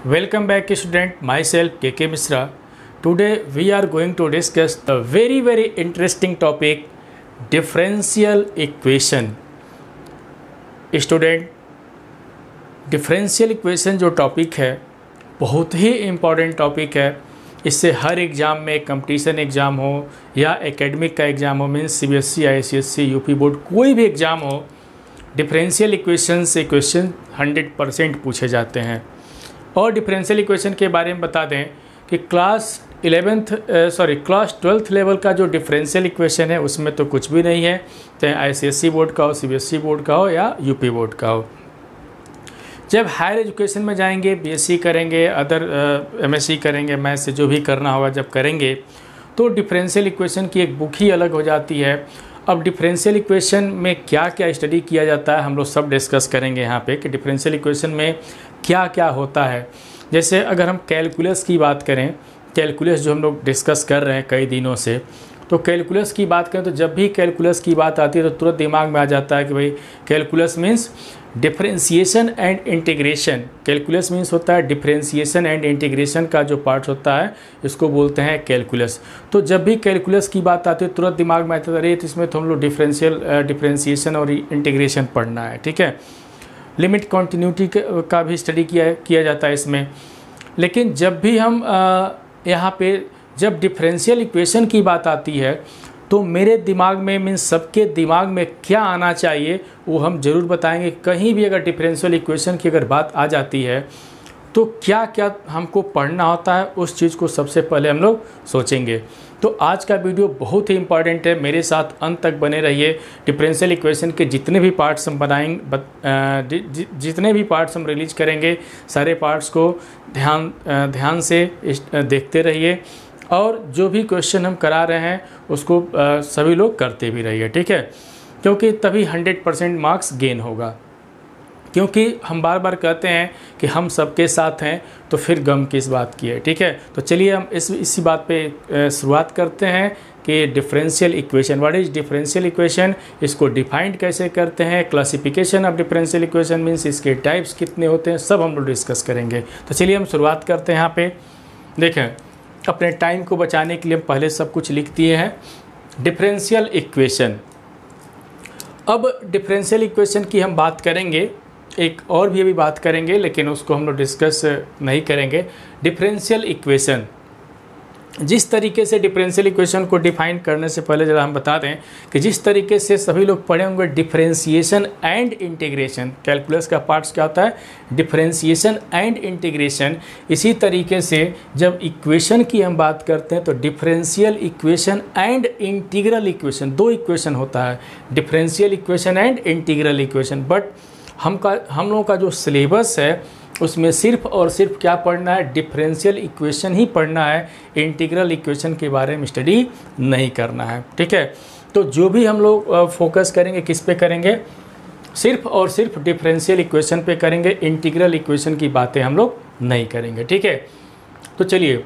Welcome back student, myself KK Misra. Today we are going to discuss the very interesting topic differential equation. Student, differential equation जो topic है बहुत ही important topic है। इससे हर exam में competition exam हो या academic का exam हो, means CBSE ICSE UP board कोई भी एग्ज़ाम हो, डिफरेंशियल इक्वेशन से क्वेश्चन 100% पूछे जाते हैं। और डिफरेंशियल इक्वेशन के बारे में बता दें कि क्लास 12th लेवल का जो डिफरेंशियल इक्वेशन है उसमें तो कुछ भी नहीं है, चाहे ICSE बोर्ड का हो, CBSE बोर्ड का हो या यूपी बोर्ड का हो। जब हायर एजुकेशन में जाएंगे, BSc करेंगे, अदर MSc करेंगे, मैथ से जो भी करना होगा जब करेंगे तो डिफरेंशियल इक्वेशन की एक बुक ही अलग हो जाती है। अब डिफरेंशियल इक्वेशन में क्या क्या स्टडी किया जाता है हम लोग सब डिस्कस करेंगे यहाँ पे कि डिफरेंशियल इक्वेशन में क्या क्या होता है। जैसे अगर हम कैलकुलस की बात करें, कैलकुलस जो हम लोग डिस्कस कर रहे हैं कई दिनों से, तो कैलकुलस की बात करें तो जब भी कैलकुलस की बात आती है तो तुरंत दिमाग में आ जाता है कि भाई calculus means differentiation and integration. Calculus means होता है डिफरेंशिएशन एंड इंटीग्रेशन का जो पार्ट होता है इसको बोलते हैं कैलकुलस। तो जब भी कैलकुलस की बात आती है तुरंत दिमाग में आता है अरे तो इसमें तो हम लोग डिफरेंशिएशन और इंटीग्रेशन पढ़ना है, ठीक है। लिमिट कॉन्टिन्यूटी का भी स्टडी किया जाता है इसमें। लेकिन जब भी हम यहाँ पे जब डिफरेंशियल इक्वेशन की बात आती है तो मेरे दिमाग में मीन्स सबके दिमाग में क्या आना चाहिए वो हम ज़रूर बताएंगे। कहीं भी अगर डिफरेंशियल इक्वेशन की अगर बात आ जाती है तो क्या क्या हमको पढ़ना होता है उस चीज़ को सबसे पहले हम लोग सोचेंगे। तो आज का वीडियो बहुत ही इंपॉर्टेंट है, मेरे साथ अंत तक बने रहिए। डिफरेंशियल इक्वेशन के जितने भी पार्ट्स हम बनाएंगे, जितने भी पार्ट्स हम रिलीज करेंगे, सारे पार्ट्स को ध्यान से देखते रहिए और जो भी क्वेश्चन हम करा रहे हैं उसको सभी लोग करते भी रहिए, ठीक है। क्योंकि तभी 100% मार्क्स गेन होगा। क्योंकि हम बार बार कहते हैं कि हम सबके साथ हैं तो फिर गम किस बात की है, ठीक है। तो चलिए हम इसी बात पे शुरुआत करते हैं कि differential equation, what is differential equation, इसको डिफाइंड कैसे करते हैं, classification of differential equation means इसके टाइप्स कितने होते हैं, सब हम लोग डिस्कस करेंगे। तो चलिए हम शुरुआत करते हैं। यहाँ पे देखें, अपने टाइम को बचाने के लिए हम पहले सब कुछ लिख दिए हैं। डिफरेंशियल इक्वेशन, अब डिफरेंशियल इक्वेशन की हम बात करेंगे, एक और भी अभी बात करेंगे लेकिन उसको हम लोग डिस्कस नहीं करेंगे। डिफरेंशियल इक्वेशन, जिस तरीके से डिफरेंशियल इक्वेशन को डिफाइन करने से पहले ज़रा हम बता दें कि जिस तरीके से सभी लोग पढ़े होंगे डिफरेंशिएशन एंड इंटीग्रेशन, कैलकुलस का पार्ट्स क्या होता है डिफरेंशिएशन एंड इंटीग्रेशन। इसी तरीके से जब इक्वेशन की हम बात करते हैं तो differential equation and integral equation, दो इक्वेशन होता है, differential equation and integral equation. But हम लोगों का जो सिलेबस है उसमें सिर्फ और सिर्फ क्या पढ़ना है, डिफरेंशियल इक्वेशन ही पढ़ना है, इंटीग्रल इक्वेशन के बारे में स्टडी नहीं करना है, ठीक है। तो जो भी हम लोग फोकस करेंगे किस पे करेंगे, सिर्फ और सिर्फ डिफरेंशियल इक्वेशन पे करेंगे, इंटीग्रल इक्वेशन की बातें हम लोग नहीं करेंगे, ठीक है। तो चलिए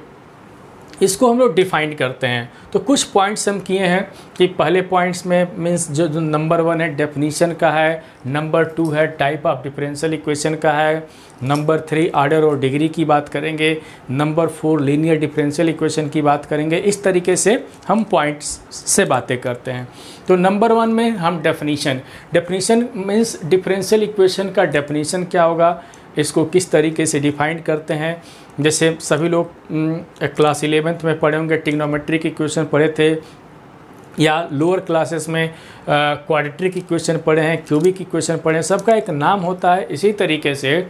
इसको हम लोग डिफाइन करते हैं। तो कुछ पॉइंट्स हम किए हैं कि पहले पॉइंट्स में मीन्स जो नंबर 1 है डेफिनीशन का है, नंबर 2 है टाइप ऑफ डिफरेंशियल इक्वेशन का है, नंबर 3 ऑर्डर और डिग्री की बात करेंगे, नंबर 4 लीनियर डिफरेंशियल इक्वेशन की बात करेंगे। इस तरीके से हम पॉइंट्स से बातें करते हैं। तो नंबर 1 में हम डेफिनीशन मीन्स डिफरेंशियल इक्वेशन का डेफिनीशन क्या होगा, इसको किस तरीके से डिफाइन करते हैं। जैसे सभी लोग क्लास 11th में पढ़े होंगे ट्रिग्नोमेट्रिक इक्वेशन पढ़े थे, या लोअर क्लासेस में क्वाड्रेटिक इक्वेशन पढ़े हैं, क्यूबिक इक्वेशन पढ़े हैं, सबका एक नाम होता है। इसी तरीके से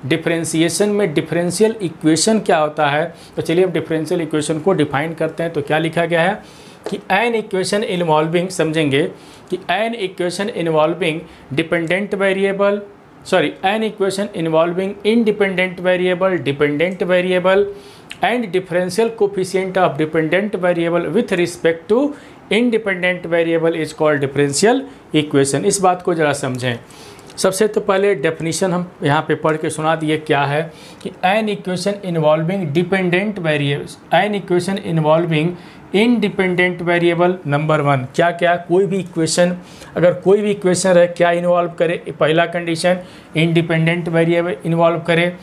डिफरेंशिएशन में डिफरेंशियल इक्वेशन क्या होता है। तो चलिए अब डिफरेंशियल इक्वेशन को डिफाइन करते हैं। तो क्या लिखा गया है कि एन इक्वेशन इन्वॉल्विंग, समझेंगे कि an equation involving dependent variable, an equation involving independent variable, dependent variable and differential coefficient of dependent variable with respect to independent variable is called differential equation। इस बात को ज़रा समझें। सबसे तो पहले डेफिनीशन हम यहाँ पे पढ़ के सुना दिए क्या है कि an equation involving dependent variable, N equation involving independent variable. Number 1 क्या क्या, कोई भी इक्वेशन, अगर कोई भी इक्वेशन है क्या इन्वॉल्व करे, पहला कंडीशन इंडिपेंडेंट वेरिएबल इन्वॉल्व करे।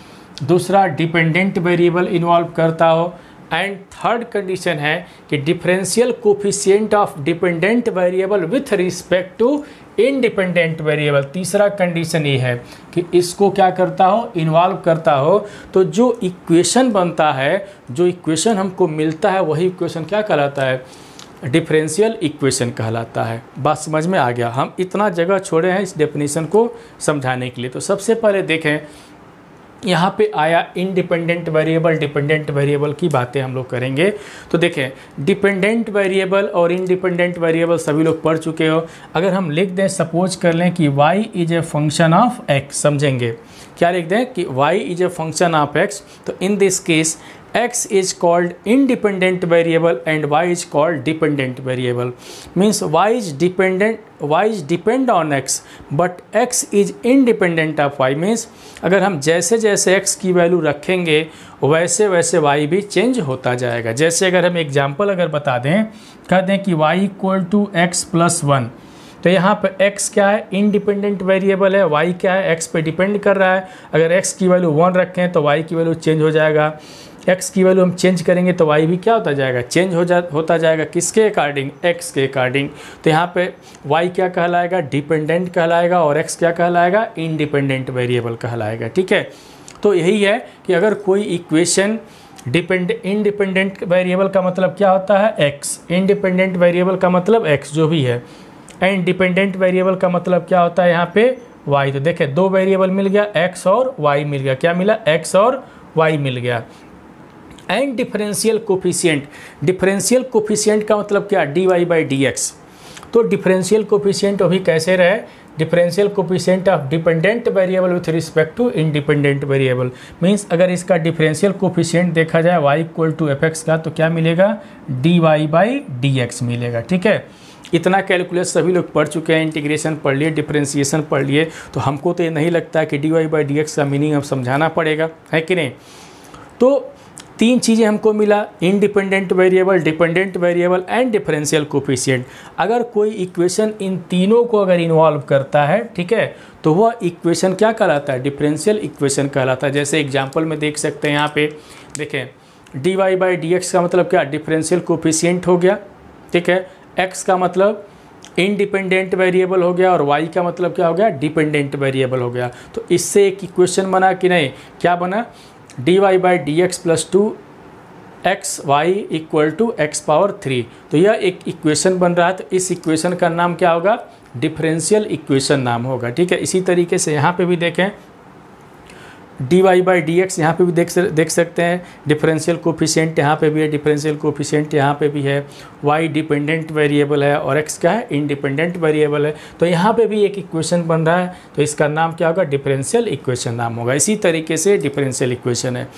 दूसरा डिपेंडेंट वेरिएबल इन्वॉल्व करता हो, एंड थर्ड कंडीशन है कि differential coefficient of dependent variable with respect to independent variable. तीसरा कंडीशन ये है कि इसको क्या करता हो, इन्वॉल्व करता हो। तो जो इक्वेशन बनता है, जो इक्वेशन हमको मिलता है, वही इक्वेशन क्या कहलाता है, डिफरेंशियल इक्वेशन कहलाता है। बात समझ में आ गया। हम इतना जगह छोड़े हैं इस डेफिनेशन को समझाने के लिए। तो सबसे पहले देखें, यहाँ पे आया इंडिपेंडेंट वेरिएबल, डिपेंडेंट वेरिएबल की बातें हम लोग करेंगे। तो देखें, डिपेंडेंट वेरिएबल और इंडिपेंडेंट वेरिएबल सभी लोग पढ़ चुके हो। अगर हम लिख दें, सपोज कर लें कि y is a function of x, समझेंगे क्या लिख दें कि y is a function of x, तो in this case x is called independent variable and y is called dependent variable. Means y is depend on x but x is independent of y. Means अगर हम जैसे जैसे x की value रखेंगे वैसे वैसे y भी चेंज होता जाएगा। जैसे अगर हम एग्जाम्पल अगर बता दें, कह दें कि y equal to x plus 1, तो यहाँ पर x क्या है, इंडिपेंडेंट वेरिएबल है, y क्या है, x पे डिपेंड कर रहा है। अगर x की वैल्यू 1 रखें तो y की वैल्यू चेंज हो जाएगा, x की वैल्यू हम चेंज करेंगे तो y भी क्या होता जाएगा, चेंज होता जाएगा। किसके अकॉर्डिंग, x के अकॉर्डिंग। तो यहाँ पे y क्या कहलाएगा, डिपेंडेंट कहलाएगा, और x क्या कहलाएगा, इंडिपेंडेंट वेरिएबल कहलाएगा। ठीक है, तो यही है कि अगर कोई इक्वेशन इंडिपेंडेंट वेरिएबल का मतलब क्या होता है, x, इंडिपेंडेंट वेरिएबल का मतलब x जो भी है, एंड डिपेंडेंट वेरिएबल का मतलब क्या होता है यहाँ पे y। तो देखें, दो वेरिएबल मिल गया, x और y मिल गया। क्या मिला, x और y मिल गया। And differential coefficient, differential coefficient का मतलब क्या, dy/dx। तो डिफरेंशियल कोफिशिएंट अभी कैसे रहे, differential coefficient of dependent variable with respect to independent variable. Means अगर इसका डिफरेंशियल कोफिशिएंट देखा जाए y इक्वल टू fx का, तो क्या मिलेगा, dy/dx मिलेगा। ठीक है, इतना कैलकुलस सभी लोग पढ़ चुके हैं, इंटीग्रेशन पढ़ लिए, डिफरेंशिएशन पढ़ लिए, तो हमको तो ये नहीं लगता कि dy/dx का मीनिंग अब समझाना पड़ेगा, है कि नहीं। तो तीन चीज़ें हमको मिला, independent variable, dependent variable and differential coefficient. अगर कोई इक्वेशन इन तीनों को अगर इन्वॉल्व करता है, ठीक है, तो वह इक्वेशन क्या कहलाता है, डिफरेंशियल इक्वेशन कहलाता है। जैसे एग्जांपल में देख सकते हैं, यहाँ पे देखें, dy/dx का मतलब क्या, डिफरेंशियल कोफिशिएंट हो गया। ठीक है, x का मतलब इंडिपेंडेंट वेरिएबल हो गया, और y का मतलब क्या हो गया, डिपेंडेंट वेरिएबल हो गया। तो इससे एक इक्वेशन बना कि नहीं, क्या बना, dy/dx plus 2xy equal to x⁻3। तो यह एक इक्वेशन बन रहा है। तो इस इक्वेशन का नाम क्या होगा, डिफरेंशियल इक्वेशन नाम होगा। ठीक है, इसी तरीके से यहाँ पे भी देखें, dy/dx यहाँ पे भी देख सकते हैं, डिफरेंशियल कोफिशिएंट यहाँ पे भी है, डिफरेंशियल कोफिशिएंट यहाँ पे भी है, y डिपेंडेंट वेरिएबल है और x क्या है, इंडिपेंडेंट वेरिएबल है। तो यहाँ पे भी एक इक्वेशन बन रहा है, तो इसका नाम क्या होगा, डिफरेंशियल इक्वेशन नाम होगा। इसी तरीके से डिफरेंशियल इक्वेशन है।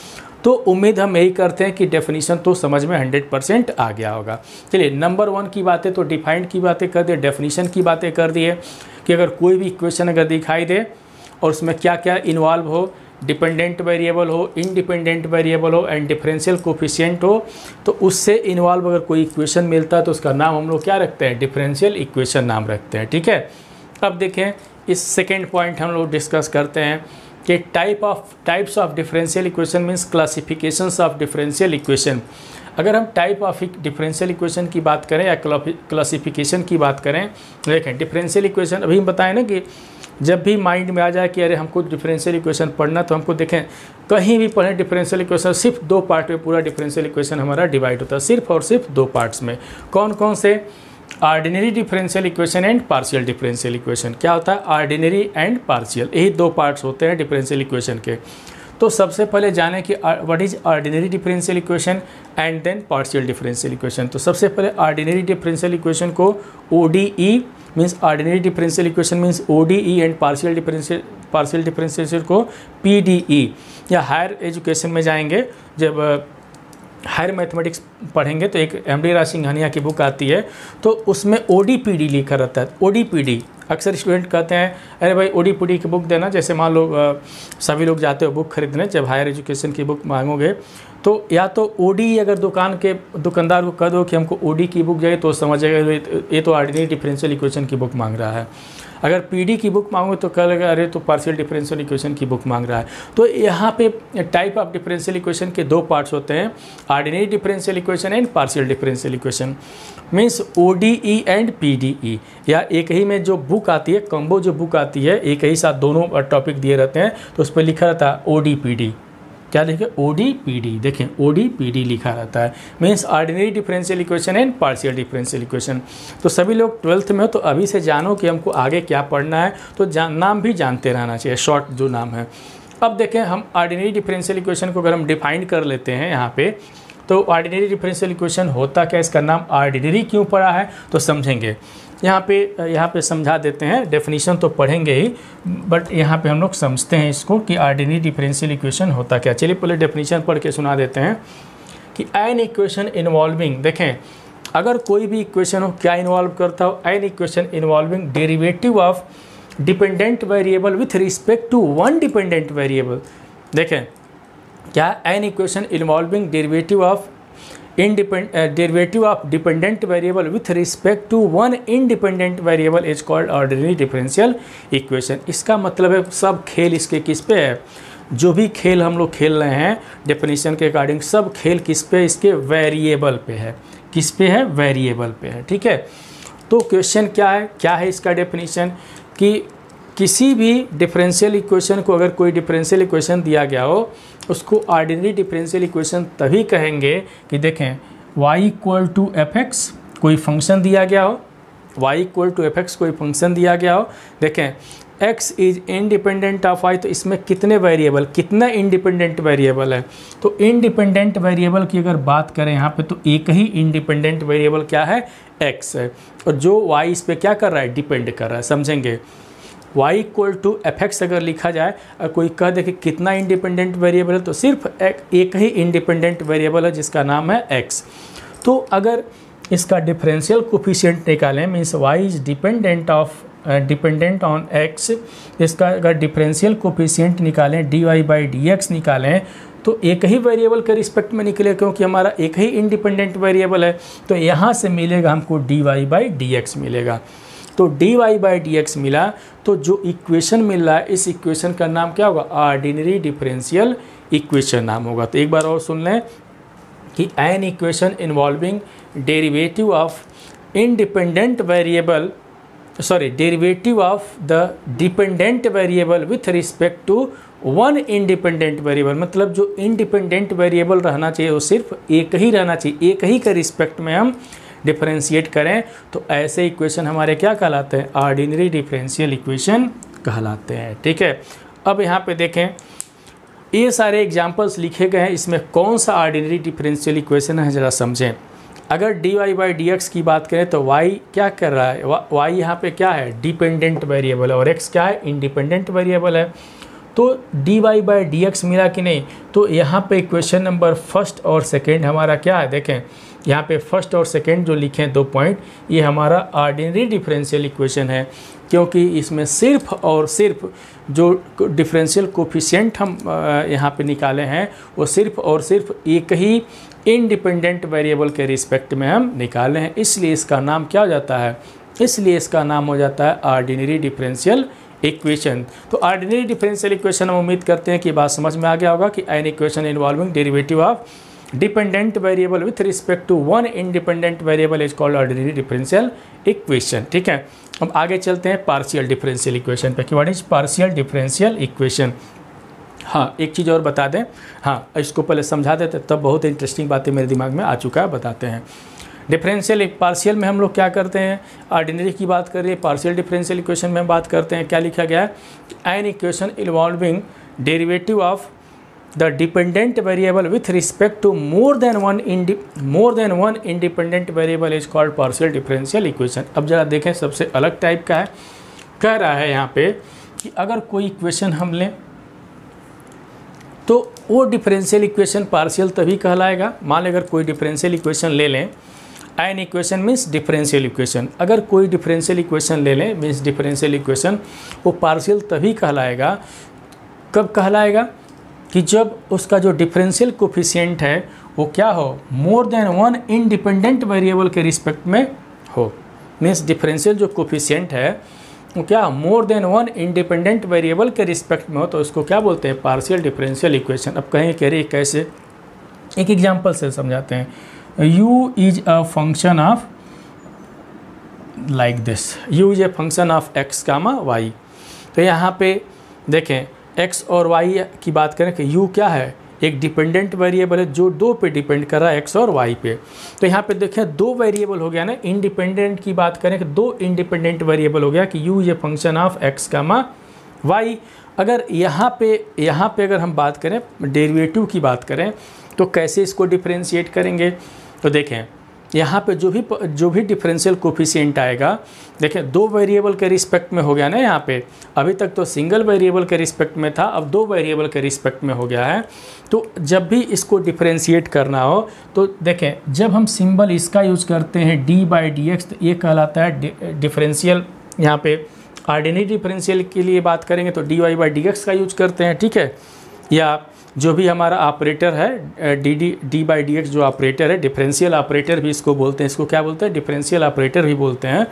तो उम्मीद हम यही करते हैं कि डेफिनेशन तो समझ में 100% आ गया होगा। चलिए, नंबर 1 की बातें तो डिफाइंड की बातें कर दिए, डेफिनेशन की बातें कर दिए कि अगर कोई भी इक्वेशन अगर दिखाई दे और उसमें क्या क्या इन्वॉल्व हो, डिपेंडेंट वेरिएबल हो, इंडिपेंडेंट वेरिएबल हो एंड डिफरेंशियल कोफिशिएंट हो, तो उससे इन्वॉल्व अगर कोई इक्वेशन मिलता है तो उसका नाम हम लोग क्या रखते हैं, डिफरेंशियल इक्वेशन नाम रखते हैं। ठीक है, अब देखें, इस सेकेंड पॉइंट हम लोग डिस्कस करते हैं कि types of differential equation means classifications of differential equation. अगर हम टाइप ऑफ डिफरेंशियल इक्वेशन की बात करें या क्लासिफिकेशन की बात करें, देखें डिफरेंशियल इक्वेशन अभी हम बताएं ना कि जब भी माइंड में आ जाए कि अरे हमको डिफरेंशियल इक्वेशन पढ़ना, तो हमको देखें कहीं भी पढ़ें डिफरेंशियल इक्वेशन, सिर्फ 2 पार्ट में पूरा डिफरेंशियल इक्वेशन हमारा डिवाइड होता है, सिर्फ और सिर्फ 2 पार्ट्स में। कौन कौन से, ordinary differential equation and partial differential equation. क्या होता है, ऑर्डिनरी एंड पार्शियल, यही 2 पार्ट्स होते हैं डिफरेंशियल इक्वेशन के। तो सबसे पहले जाने कि what is ordinary differential equation and then partial differential equation. तो सबसे पहले ऑर्डिनरी डिफरेंशियल इक्वेशन को ODE means ordinary differential equation means ODE and partial differential को PDE, या हायर एजुकेशन में जाएंगे, जब हायर मैथमेटिक्स पढ़ेंगे तो एक MD राज सिंघानिया की बुक आती है, तो उसमें ODPD लिखा रहता है। ODPD अक्सर स्टूडेंट कहते हैं अरे भाई ODPD की बुक देना, जैसे मान लो सभी लोग जाते हो बुक खरीदने, जब हायर एजुकेशन की बुक मांगोगे तो या तो ओडी अगर दुकानदार को कह दो कि हमको ओडी की बुक चाहिए तो समझेगा ये तो ऑर्डिनरी डिफरेंशियल इक्वेशन की बुक मांग रहा है। अगर पीडी की बुक मांगो तो कह लगा अरे तो पार्शियल डिफरेंशियल इक्वेशन की बुक मांग रहा है। तो यहाँ पे टाइप ऑफ डिफरेंशियल इक्वेशन के दो पार्ट्स होते हैं, ordinary differential equation and partial differential equation. Means ODE and PDE, या एक ही में जो बुक आती है, कॉम्बो जो बुक आती है, एक ही साथ दोनों टॉपिक दिए रहते हैं, तो उस पर लिखा रहता है ओडी पीडी। क्या लिखे? OD PD. देखें ओडी पीडी लिखा रहता है, means ordinary differential equation and partial differential equation. तो सभी लोग 12th में हो तो अभी से जानो कि हमको आगे क्या पढ़ना है, तो नाम भी जानते रहना चाहिए, शॉर्ट जो नाम है। अब देखें हम ऑर्डिनरी डिफरेंशियल इक्वेशन को अगर हम डिफाइन कर लेते हैं यहाँ पे, तो ऑर्डिनरी डिफरेंशियल इक्वेशन होता क्या, इसका नाम ऑर्डिनरी क्यों पड़ा है तो समझेंगे। यहाँ पे समझा देते हैं, डेफिनेशन तो पढ़ेंगे ही, बट यहाँ पे हम लोग समझते हैं इसको कि ऑर्डिनरी डिफरेंशियल इक्वेशन होता क्या। चलिए पहले डेफिनेशन पढ़ के सुना देते हैं कि एन इक्वेशन इन्वॉल्विंग, देखें अगर कोई भी इक्वेशन हो क्या इन्वॉल्व करता हो, an equation involving derivative of dependent variable with respect to one dependent variable. देखें क्या, an equation involving derivative of dependent variable with respect to one independent variable is called ordinary differential equation. इसका मतलब है सब खेल इसके किस पे है, जो भी खेल हम लोग खेल रहे हैं डेफिनेशन के अकॉर्डिंग, सब खेल किस पे, इसके वेरिएबल पे है। किस पे है? वेरिएबल पे है। ठीक है, तो क्वेश्चन क्या है इसका डेफिनेशन कि किसी भी डिफरेंशियल इक्वेशन को अगर कोई डिफरेंशियल इक्वेशन दिया गया हो, उसको ऑर्डिनरी डिफरेंशियल इक्वेशन तभी कहेंगे कि देखें y equal to f x कोई फंक्शन दिया गया हो, y equal to f x कोई फंक्शन दिया गया हो, देखें x is independent of y, तो इसमें कितने वेरिएबल, कितना इंडिपेंडेंट वेरिएबल है। तो इंडिपेंडेंट वेरिएबल की अगर बात करें यहाँ पे, तो एक ही इंडिपेंडेंट वेरिएबल क्या है, x है, और जो y इस पर क्या कर रहा है, डिपेंड कर रहा है। समझेंगे, y equal to f x अगर लिखा जाए और कोई कह दे कि कितना इंडिपेंडेंट वेरिएबल है, तो सिर्फ एक ही इंडिपेंडेंट वेरिएबल है जिसका नाम है x। तो अगर इसका डिफरेंशियल कोफिशिएंट निकालें, means y is dependent on x, इसका अगर डिफरेंशियल कोफिशिएंट निकालें dy/dx निकालें, तो एक ही वेरिएबल के रिस्पेक्ट में निकले, क्योंकि हमारा एक ही इंडिपेंडेंट वेरिएबल है। तो यहाँ से मिलेगा हमको dy/dx मिलेगा। तो dy/dx मिला, तो जो इक्वेशन मिल रहा है इस इक्वेशन का नाम क्या होगा, ऑर्डिनरी डिफरेंशियल इक्वेशन नाम होगा। तो एक बार और सुन लें कि an equation involving derivative of derivative of the dependent variable with respect to one independent variable, मतलब जो इंडिपेंडेंट वेरिएबल रहना चाहिए वो सिर्फ एक ही रहना चाहिए, एक ही के रिस्पेक्ट में हम डिफरेंशिएट करें, तो ऐसे इक्वेशन हमारे क्या कहलाते हैं, ऑर्डिनरी डिफरेंशियल इक्वेशन कहलाते हैं। ठीक है, अब यहाँ पे देखें ये सारे एग्जांपल्स लिखे गए हैं, इसमें कौन सा ऑर्डिनरी डिफरेंशियल इक्वेशन है ज़रा समझें। अगर dy/dx की बात करें तो y क्या कर रहा है, y यहाँ पे क्या है, डिपेंडेंट वेरिएबल है, और x क्या है, इंडिपेंडेंट वेरिएबल है। तो dy/dx मिला कि नहीं, तो यहाँ पे इक्वेशन नंबर फर्स्ट और सेकेंड हमारा क्या है, देखें यहाँ पे फर्स्ट और सेकेंड जो लिखे हैं 2 पॉइंट, ये हमारा ऑर्डिनरी डिफरेंशियल इक्वेशन है, क्योंकि इसमें सिर्फ और सिर्फ जो डिफरेंशियल कोफिशिएंट हम यहाँ पे निकाले हैं वो सिर्फ और सिर्फ एक ही इंडिपेंडेंट वेरिएबल के रिस्पेक्ट में हम निकाले हैं, इसलिए इसका नाम क्या हो जाता है, इसलिए इसका नाम हो जाता है ऑर्डिनरी डिफरेंशियल इक्वेशन। तो ऑर्डिनरी डिफरेंशियल इक्वेशन हम उम्मीद करते हैं कि बात समझ में आ गया होगा कि an equation involving derivative of dependent variable with respect to one independent variable is called ordinary differential equation. ठीक है, अब आगे चलते हैं पार्शियल डिफरेंशियल इक्वेशन पे कि what is partial differential equation. हाँ, एक चीज़ और बता दें, हाँ इसको पहले समझा देते तब बहुत इंटरेस्टिंग बातें मेरे दिमाग में आ चुका है, बताते हैं। डिफरेंशियल पार्शियल में हम लोग क्या करते हैं, ऑर्डिनरी की बात करिए, पार्शियल डिफरेंशियल इक्वेशन में हम बात करते हैं, क्या लिखा गया है, an equation involving derivative of the dependent variable with respect to more than one independent variable is called partial differential equation. अब जरा देखें, सबसे अलग टाइप का है, कह रहा है यहाँ पे कि अगर कोई इक्वेशन हम लें तो वो डिफरेंशियल इक्वेशन पार्शियल तभी कहलाएगा। मान लें अगर कोई डिफरेंशियल इक्वेशन ले लें, an equation means differential equation, अगर कोई डिफरेंशियल इक्वेशन ले लें मीन्स डिफरेंशियल इक्वेशन, वो पार्शियल तभी कहलाएगा, कब कहलाएगा, कि जब उसका जो डिफरेंशियल कोफिशिएंट है वो क्या हो, मोर देन वन इंडिपेंडेंट वेरिएबल के रिस्पेक्ट में हो। मीन्स डिफरेंशियल जो कोफिशिएंट है वो क्या, मोर देन वन इंडिपेंडेंट वेरिएबल के रिस्पेक्ट में हो, तो उसको क्या बोलते हैं, पार्शियल डिफरेंशियल इक्वेशन। अब कहेंगे कह रही कैसे, एक एग्जांपल से समझाते हैं। u is a function of like this, u is a function of x comma y। तो यहाँ पे देखें x और y की बात करें कि u क्या है, एक डिपेंडेंट वेरिएबल है जो दो पे डिपेंड कर रहा है, x और y पे। तो यहाँ पे देखें दो वेरिएबल हो गया ना, इंडिपेंडेंट की बात करें कि दो इंडिपेंडेंट वेरिएबल हो गया कि u is a function of x comma y। अगर यहाँ पे अगर हम बात करें डेरिवेटिव की बात करें तो कैसे इसको डिफरेंशिएट करेंगे, तो देखें यहाँ पे जो भी डिफरेंशियल कोफिशिएंट आएगा, देखें दो वेरिएबल के रिस्पेक्ट में हो गया ना, यहाँ पे अभी तक तो सिंगल वेरिएबल के रिस्पेक्ट में था, अब दो वेरिएबल के रिस्पेक्ट में हो गया है। तो जब भी इसको डिफरेंशिएट करना हो तो देखें जब हम सिंबल इसका यूज़ करते हैं d/dx, तो ये कहलाता है डिफरेंशियल। यहाँ पे ऑर्डिनरी डिफरेंशियल के लिए बात करेंगे तो dy/dx का यूज करते हैं, ठीक है। या जो भी हमारा ऑपरेटर है d/dx जो ऑपरेटर है, डिफरेंशियल ऑपरेटर भी इसको बोलते हैं, इसको क्या बोलते हैं, डिफरेंशियल ऑपरेटर भी बोलते हैं।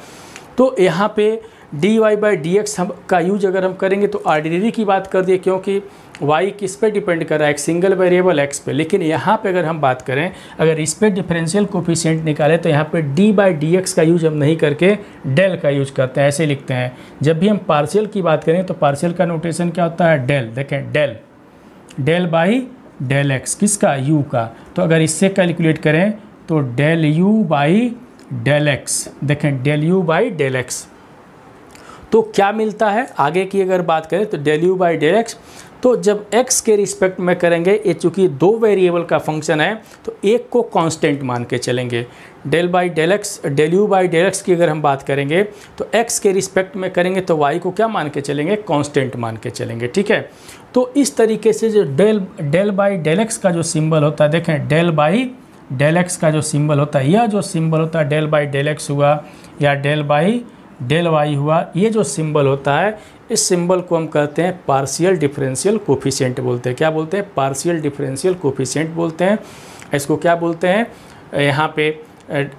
तो यहाँ पे dy/dx हम का यूज अगर हम करेंगे तो ऑर्डिनरी की बात कर दिए, क्योंकि y किस पे डिपेंड कर रहा है, एक सिंगल वेरिएबल x पे। लेकिन यहाँ पे अगर हम बात करें, अगर इस पे डिफरेंशियल कोफिशिएंट निकाले तो यहाँ पे d/dx का यूज हम नहीं करके डेल का यूज करते हैं, ऐसे लिखते हैं। जब भी हम पार्शियल की बात करें तो पार्शियल का नोटेशन क्या होता है, डेल। देखें डेल x किसका, u का। तो अगर इससे कैलकुलेट करें तो डेल u/x, देखें डेल u/x। तो क्या मिलता है, आगे की अगर बात करें तो डेल u/x, तो जब x के रिस्पेक्ट में करेंगे, ये चूँकि दो वेरिएबल का फंक्शन है तो एक को कांस्टेंट मान के चलेंगे। डेल u/x की अगर हम बात करेंगे तो x के रिस्पेक्ट में करेंगे तो y को क्या मान के चलेंगे, कांस्टेंट मान के चलेंगे, ठीक है। तो इस तरीके से जो डेल/x का जो सिंबल होता है, देखें डेल/x का जो सिंबल होता है, यह जो सिंबल होता है डेल/x हुआ या डेल/y हुआ, ये जो सिंबल होता है, इस सिंबल को हम कहते हैं पार्शियल डिफरेंशियल कोफिशिएंट बोलते हैं। क्या बोलते हैं, पार्शियल डिफरेंशियल कोफिशिएंट बोलते हैं। इसको क्या बोलते हैं,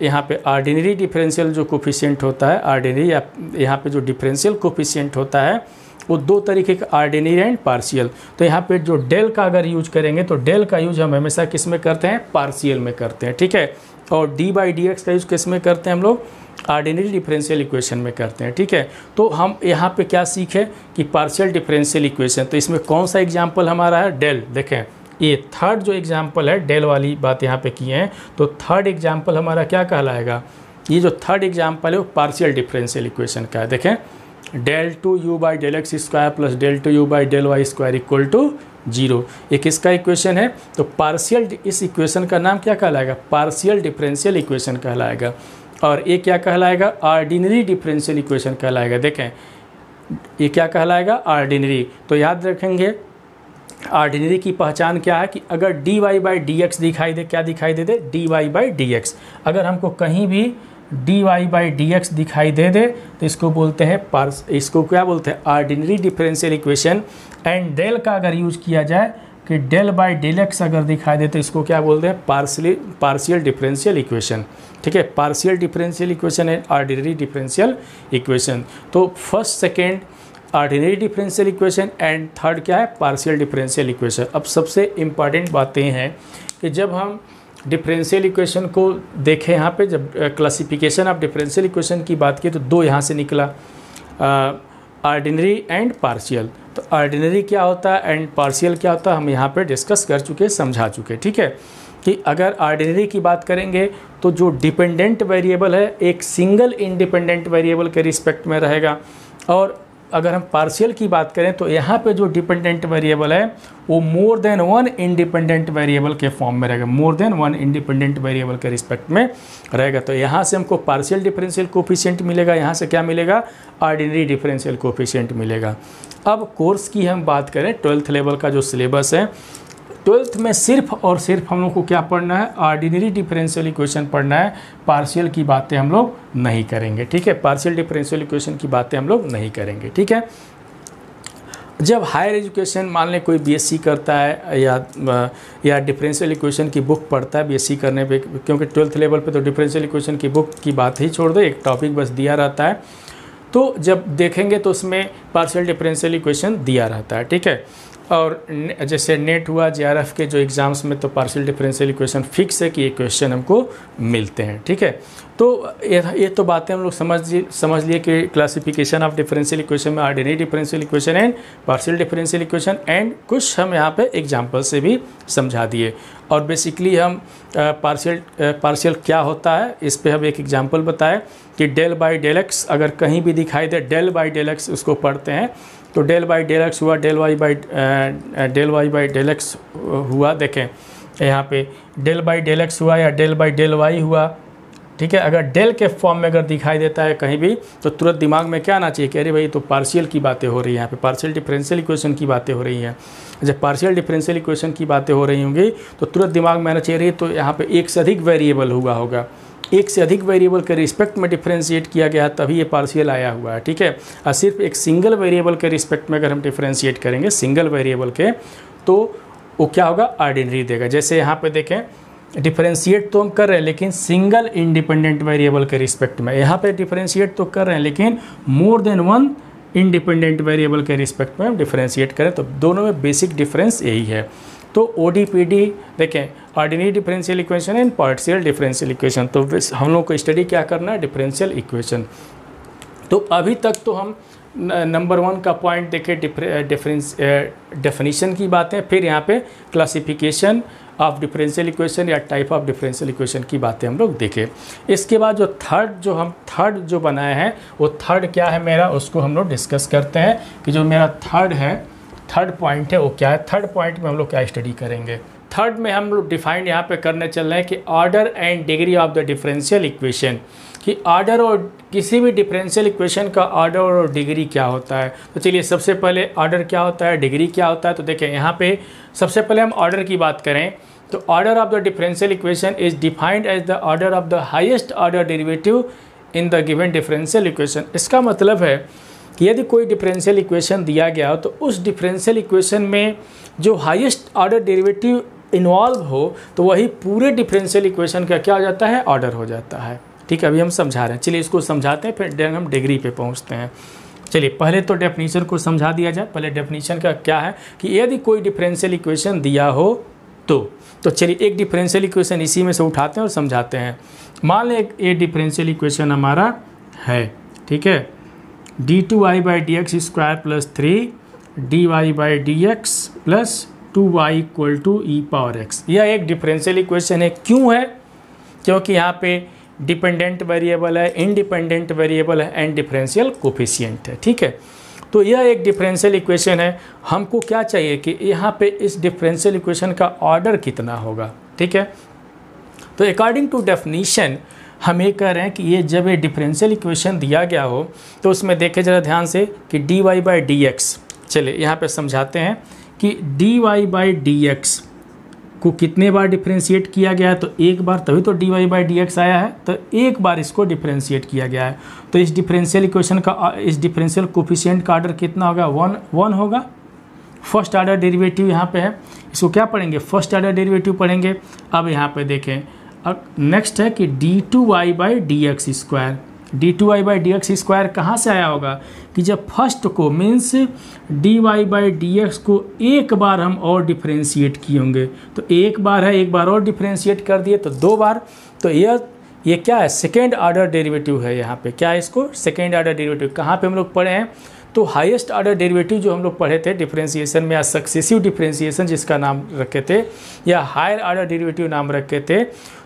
यहाँ पे ऑर्डिनरी डिफरेंशियल जो कोफिशिएंट होता है, ऑर्डिनरी या यहाँ पे जो डिफरेंशियल कोफिशिएंट होता है वो दो तरीके का, ऑर्डिनरी एंड पार्शियल। तो यहाँ पे जो डेल का अगर यूज करेंगे तो डेल का यूज हम हमेशा किस में करते हैं, पार्शियल में करते हैं, ठीक है। और d/dx का यूज किस में करते हैं हम लोग, ऑर्डिनरी डिफरेंशियल इक्वेशन में करते हैं, ठीक है। तो हम यहाँ पे क्या सीखे कि पार्शियल डिफरेंशियल इक्वेशन, तो इसमें कौन सा एग्जाम्पल हमारा है, डेल। देखें ये थर्ड जो एग्जाम्पल है, डेल वाली बात यहाँ पे की है, तो थर्ड एग्जाम्पल हमारा क्या कहलाएगा, ये जो थर्ड एग्जाम्पल है वो पार्शियल डिफरेंशियल इक्वेशन का है। देखें del 2u/x square plus del 2u/y square equal to 0, ये किसका इक्वेशन है, तो पार्शियल, इस इक्वेशन का नाम क्या कहलाएगा, पार्शियल डिफरेंशियल इक्वेशन कहलाएगा। और ये क्या कहलाएगा, ऑर्डिनरी डिफरेंशियल इक्वेशन कहलाएगा। देखें ये क्या कहलाएगा, ऑर्डिनरी। तो याद रखेंगे ऑर्डिनरी की पहचान क्या है कि अगर dy/dx दिखाई दे, क्या दिखाई दे dy/dx, अगर हमको कहीं भी dy/dx दिखाई दे तो इसको बोलते हैं इसको क्या बोलते हैं, ordinary differential equation. And del का अगर यूज किया जाए कि del/x अगर दिखाई दे तो इसको क्या बोलते हैं, पार्शियल डिफरेंशियल इक्वेशन, ठीक है। पार्शियल डिफरेंशियल इक्वेशन है ऑर्डिनरी डिफरेंशियल इक्वेशन। तो first second ordinary differential equation and third क्या है, पार्शियल डिफरेंशियल इक्वेशन। अब सबसे इम्पॉर्टेंट बातें हैं कि जब हम डिफरेंशियल इक्वेशन को देखें, यहाँ पे जब क्लासिफिकेशन ऑफ डिफरेंशियल इक्वेशन की बात की तो दो यहाँ से निकला, ऑर्डिनरी एंड पार्शियल। तो ऑर्डिनरी क्या होता है एंड पार्शियल क्या होता है, हम यहाँ पे डिस्कस कर चुके, समझा चुके, ठीक है। कि अगर ऑर्डिनरी की बात करेंगे तो जो डिपेंडेंट वेरिएबल है एक सिंगल इंडिपेंडेंट वेरिएबल के रिस्पेक्ट में रहेगा। और अगर हम पार्शियल की बात करें तो यहाँ पे जो डिपेंडेंट वेरिएबल है वो मोर देन वन इंडिपेंडेंट वेरिएबल के फॉर्म में रहेगा, मोर देन वन इंडिपेंडेंट वेरिएबल के रिस्पेक्ट में रहेगा। तो यहाँ से हमको पार्शियल डिफरेंशियल कोफिशिएंट मिलेगा, यहाँ से क्या मिलेगा, ऑर्डिनरी डिफरेंशियल कोफिशिएंट मिलेगा। अब कोर्स की हम बात करें, 12th लेवल का जो सिलेबस है, 12th में सिर्फ और सिर्फ हम लोग को क्या पढ़ना है, ऑर्डिनरी डिफरेंशियल इक्वेशन पढ़ना है। पार्शियल की बातें हम लोग नहीं करेंगे, ठीक है। पार्शियल डिफरेंशियल इक्वेशन की बातें हम लोग नहीं करेंगे, ठीक है। जब हायर एजुकेशन मान लें कोई बीएससी करता है या डिफरेंशियल इक्वेशन की बुक पढ़ता है बीएससी करने पे, क्योंकि 12th लेवल पे तो डिफरेंशियल इक्वेशन की बुक की बात ही छोड़ दो, एक टॉपिक बस दिया रहता है। तो जब देखेंगे तो उसमें पार्शियल डिफरेंशियल इक्वेशन दिया रहता है, ठीक है। और जैसे नेट हुआ, जेआरएफ के जो एग्ज़ाम्स में तो पार्शियल डिफरेंशियल इक्वेशन फिक्स है कि ये क्वेश्चन हमको मिलते हैं, ठीक है। तो ये तो बातें हम लोग समझ लिए कि क्लासिफिकेशन ऑफ डिफरेंशियल इक्वेशन में ordinary differential equation and partial differential equation, and कुछ हम यहाँ पे एग्जांपल से भी समझा दिए। और बेसिकली हम पार्शियल क्या होता है इस पे हम एक एग्जांपल बताए कि डेल बाई डेल एक्स अगर कहीं भी दिखाई दे, डेल बाई डेल एक्स उसको पढ़ते हैं तो डेल बाई डेल एक्स हुआ, del y by del x हुआ। देखें यहाँ पे डेल बाई डेल एक्स हुआ या डेल बाई डेल वाई हुआ, ठीक है। अगर डेल के फॉर्म में अगर दिखाई देता है कहीं भी तो तुरंत दिमाग में क्या आना चाहिए कि अरे भाई तो पार्शियल की बातें हो रही हैं, यहाँ पे पार्शियल डिफरेंशियल इक्वेशन की बातें हो रही हैं। जब पार्शियल डिफरेंशियल इक्वेशन की बातें हो रही होंगी तो तुरंत दिमाग में आना चाहिए तो यहाँ पे एक से अधिक वेरिएबल हुआ होगा, एक से अधिक वेरिएबल के रिस्पेक्ट में डिफरेंशिएट किया गया तभी ये पार्शियल आया हुआ है, ठीक है। और सिर्फ एक सिंगल वेरिएबल के रिस्पेक्ट में अगर हम डिफरेंशिएट करेंगे सिंगल वेरिएबल के तो वो क्या होगा, ऑर्डिनरी देगा। जैसे यहाँ पे देखें डिफरेंशिएट तो हम कर रहे हैं लेकिन सिंगल इंडिपेंडेंट वेरिएबल के रिस्पेक्ट में, यहाँ पे डिफरेंशिएट तो कर रहे हैं लेकिन मोर देन वन इंडिपेंडेंट वेरिएबल के रिस्पेक्ट में हम डिफरेंशिएट करें तो दोनों में बेसिक डिफरेंस यही है। तो ओडीपीडी देखें, ordinary differential equation and partial differential equation, तो हम लोग को स्टडी क्या करना है, डिफरेंशियल इक्वेशन। तो अभी तक तो हम नंबर 1 का पॉइंट देखे डेफिनेशन की बातें, फिर यहाँ पे क्लासिफिकेशन ऑफ डिफरेंशियल इक्वेशन या टाइप ऑफ डिफरेंशियल इक्वेशन की बातें हम लोग देखे। इसके बाद जो थर्ड जो बनाए हैं वो थर्ड क्या है मेरा, उसको हम लोग डिस्कस करते हैं कि जो मेरा थर्ड पॉइंट है वो क्या है। थर्ड पॉइंट में हम लोग क्या स्टडी करेंगे। थर्ड में हम लोग डिफाइंड यहाँ पे करने चल रहे हैं कि order and degree of the differential equation, कि ऑर्डर और किसी भी डिफरेंशियल इक्वेशन का ऑर्डर और डिग्री क्या होता है। तो चलिए सबसे पहले ऑर्डर क्या होता है, डिग्री क्या होता है। तो देखें यहाँ पे सबसे पहले हम ऑर्डर की बात करें तो order of the differential equation is defined as the order of the highest order derivative in the given differential equation. इसका मतलब है कि यदि कोई डिफरेंशियल इक्वेशन दिया गया हो तो उस डिफरेंशियल इक्वेशन में जो हाईएस्ट ऑर्डर डेरिवेटिव इन्वॉल्व हो तो वही पूरे डिफरेंशियल इक्वेशन का क्या हो जाता है, ऑर्डर हो जाता है, ठीक है। अभी हम समझा रहे हैं, चलिए इसको समझाते हैं फिर हम डिग्री पे पहुंचते हैं। चलिए पहले तो डेफिनेशन को समझा दिया जाए। पहले डेफिनेशन का क्या है कि यदि कोई डिफरेंशियल इक्वेशन दिया हो तो चलिए एक डिफरेंशियल इक्वेशन इसी में से उठाते हैं और समझाते हैं। मान लें एक डिफरेंशियल इक्वेशन हमारा है, ठीक है, d2y/dx² + 3 dy/dx + 2y = e⁻x। यह एक डिफरेंशियल इक्वेशन है। क्यों है? क्योंकि यहाँ पे डिपेंडेंट वेरिएबल है, इंडिपेंडेंट वेरिएबल है एंड डिफरेंशियल कोफिशिएंट है, ठीक है। तो यह एक डिफरेंशियल इक्वेशन है। हमको क्या चाहिए कि यहाँ पे इस डिफरेंशियल इक्वेशन का ऑर्डर कितना होगा, ठीक है। तो अकॉर्डिंग टू डेफिनीशन हम ये कह रहे हैं कि ये जब ये डिफरेंशियल इक्वेशन दिया गया हो तो उसमें देखे ज़रा ध्यान से कि dy/dx, चलिए यहाँ पे समझाते हैं कि dy/dx को कितने बार डिफरेंशिएट किया गया है। तो एक बार, तभी तो dy/dx आया है, तो एक बार इसको डिफरेंशिएट किया गया है। तो इस डिफरेंशियल इक्वेशन का, इस डिफरेंशियल कोफिशिएंट का ऑर्डर कितना होगा, 1 होगा। फर्स्ट ऑर्डर डेरिवेटिव यहाँ पे है, इसको क्या पढ़ेंगे, फर्स्ट ऑर्डर डेरिवेटिव पढ़ेंगे। अब यहाँ पे देखें, अब नेक्स्ट है कि d2y/dx², d2y/dx² कहाँ से आया होगा कि जब फर्स्ट को मीन्स dy/dx को एक बार हम और डिफरेंशिएट किए होंगे। तो एक बार है, एक बार और डिफरेंशिएट कर दिए तो 2 बार। तो ये क्या है, सेकेंड ऑर्डर डेरिवेटिव है। यहाँ पे क्या है, इसको सेकेंड ऑर्डर डेरिवेटिव कहाँ पे हम लोग पढ़े हैं। तो हाईएस्ट ऑर्डर डेरिवेटिव जो हम लोग पढ़े थे डिफरेंशिएशन में, या सक्सेसिव डिफरेंशिएशन जिसका नाम रखे थे, या हायर ऑर्डर डेरिवेटिव नाम रखे थे,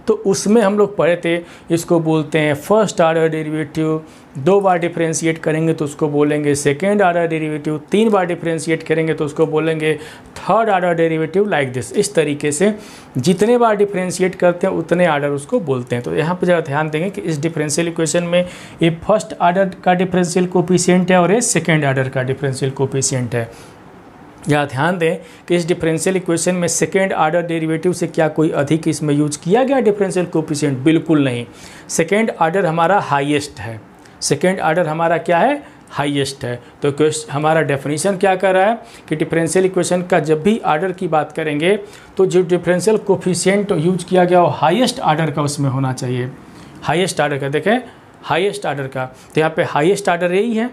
तो उसमें हम लोग पढ़े थे, इसको बोलते हैं फर्स्ट ऑर्डर डेरिवेटिव। 2 बार डिफरेंशिएट करेंगे तो उसको बोलेंगे सेकेंड ऑर्डर डेरिवेटिव। 3 बार डिफरेंशिएट करेंगे तो उसको बोलेंगे third order derivative, like this. इस तरीके से जितने बार डिफरेंशिएट करते हैं उतने ऑर्डर उसको बोलते हैं। तो यहाँ पर ज़रा ध्यान देंगे कि इस डिफरेंशियल इक्वेशन में ये फर्स्ट ऑर्डर का डिफरेंशियल कोफिशिएंट है और ये सेकेंड ऑर्डर का डिफरेंशियल कोफिशिएंट है। या ध्यान दें कि इस डिफरेंशियल इक्वेशन में सेकेंड ऑर्डर डेरिवेटिव से क्या कोई अधिक इसमें यूज किया गया डिफरेंशियल कोफिशिएंट, बिल्कुल नहीं। सेकेंड ऑर्डर हमारा हाईएस्ट है, सेकेंड ऑर्डर हमारा क्या है, हाईएस्ट है। तो हमारा डेफिनेशन क्या कर रहा है कि डिफरेंशियल इक्वेशन का जब भी आर्डर की बात करेंगे तो जो डिफरेंशियल कोफिशिएंट यूज किया गया वो हाईएस्ट आर्डर का उसमें होना चाहिए, हाईएस्ट आर्डर का। देखें हाईएस्ट आर्डर का, तो यहाँ पे हाईएस्ट आर्डर यही है।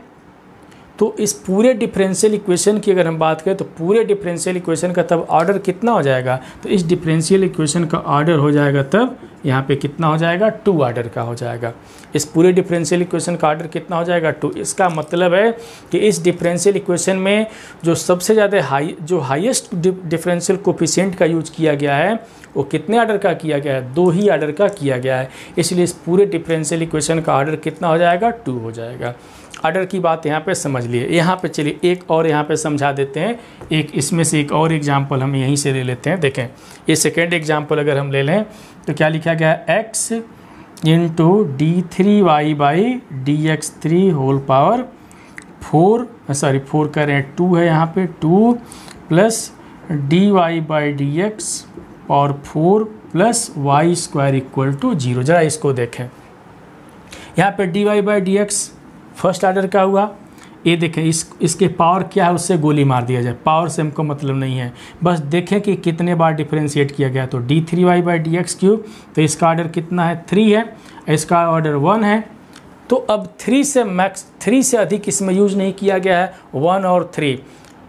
तो इस पूरे डिफरेंशियल इक्वेशन की अगर हम बात करें तो पूरे डिफरेंशियल इक्वेशन का तब ऑर्डर कितना हो जाएगा, तो इस डिफरेंशियल इक्वेशन का ऑर्डर हो जाएगा तब यहाँ पे कितना हो जाएगा, 2 ऑर्डर का हो जाएगा। इस पूरे डिफरेंशियल इक्वेशन का ऑर्डर कितना हो जाएगा, 2। इसका मतलब है कि इस डिफरेंशियल इक्वेशन में जो सबसे ज़्यादा हाईएस्ट डिफरेंशियल कोफिशिएंट का यूज किया गया है वो कितने ऑर्डर का किया गया है, 2 ही ऑर्डर का किया गया है। इसलिए इस पूरे डिफरेंशियल इक्वेशन का ऑर्डर कितना हो जाएगा, 2 हो जाएगा। ऑर्डर की बात यहाँ पे समझ लिए। यहाँ पे चलिए एक और यहाँ पे समझा देते हैं, एक इसमें से एक और एग्जांपल हम यहीं से ले लेते हैं। देखें ये सेकेंड एग्जांपल अगर हम ले लें तो क्या लिखा गया है, x into d3y by dx3 whole power 4 करें 2 है यहाँ पे 2 प्लस dy बाई dx और 4 plus y square equal to 0। जरा इसको देखें, यहाँ पे dy by dx first order का हुआ। ये देखें इसके पावर क्या है उससे गोली मार दिया जाए, पावर से हमको मतलब नहीं है, बस देखें कि कितने बार डिफरेंशिएट किया गया। तो d3y बाई dx क्यूब, तो इसका ऑर्डर कितना है, 3 है, इसका ऑर्डर 1 है। तो अब 3 से अधिक इसमें यूज नहीं किया गया है, 1 और 3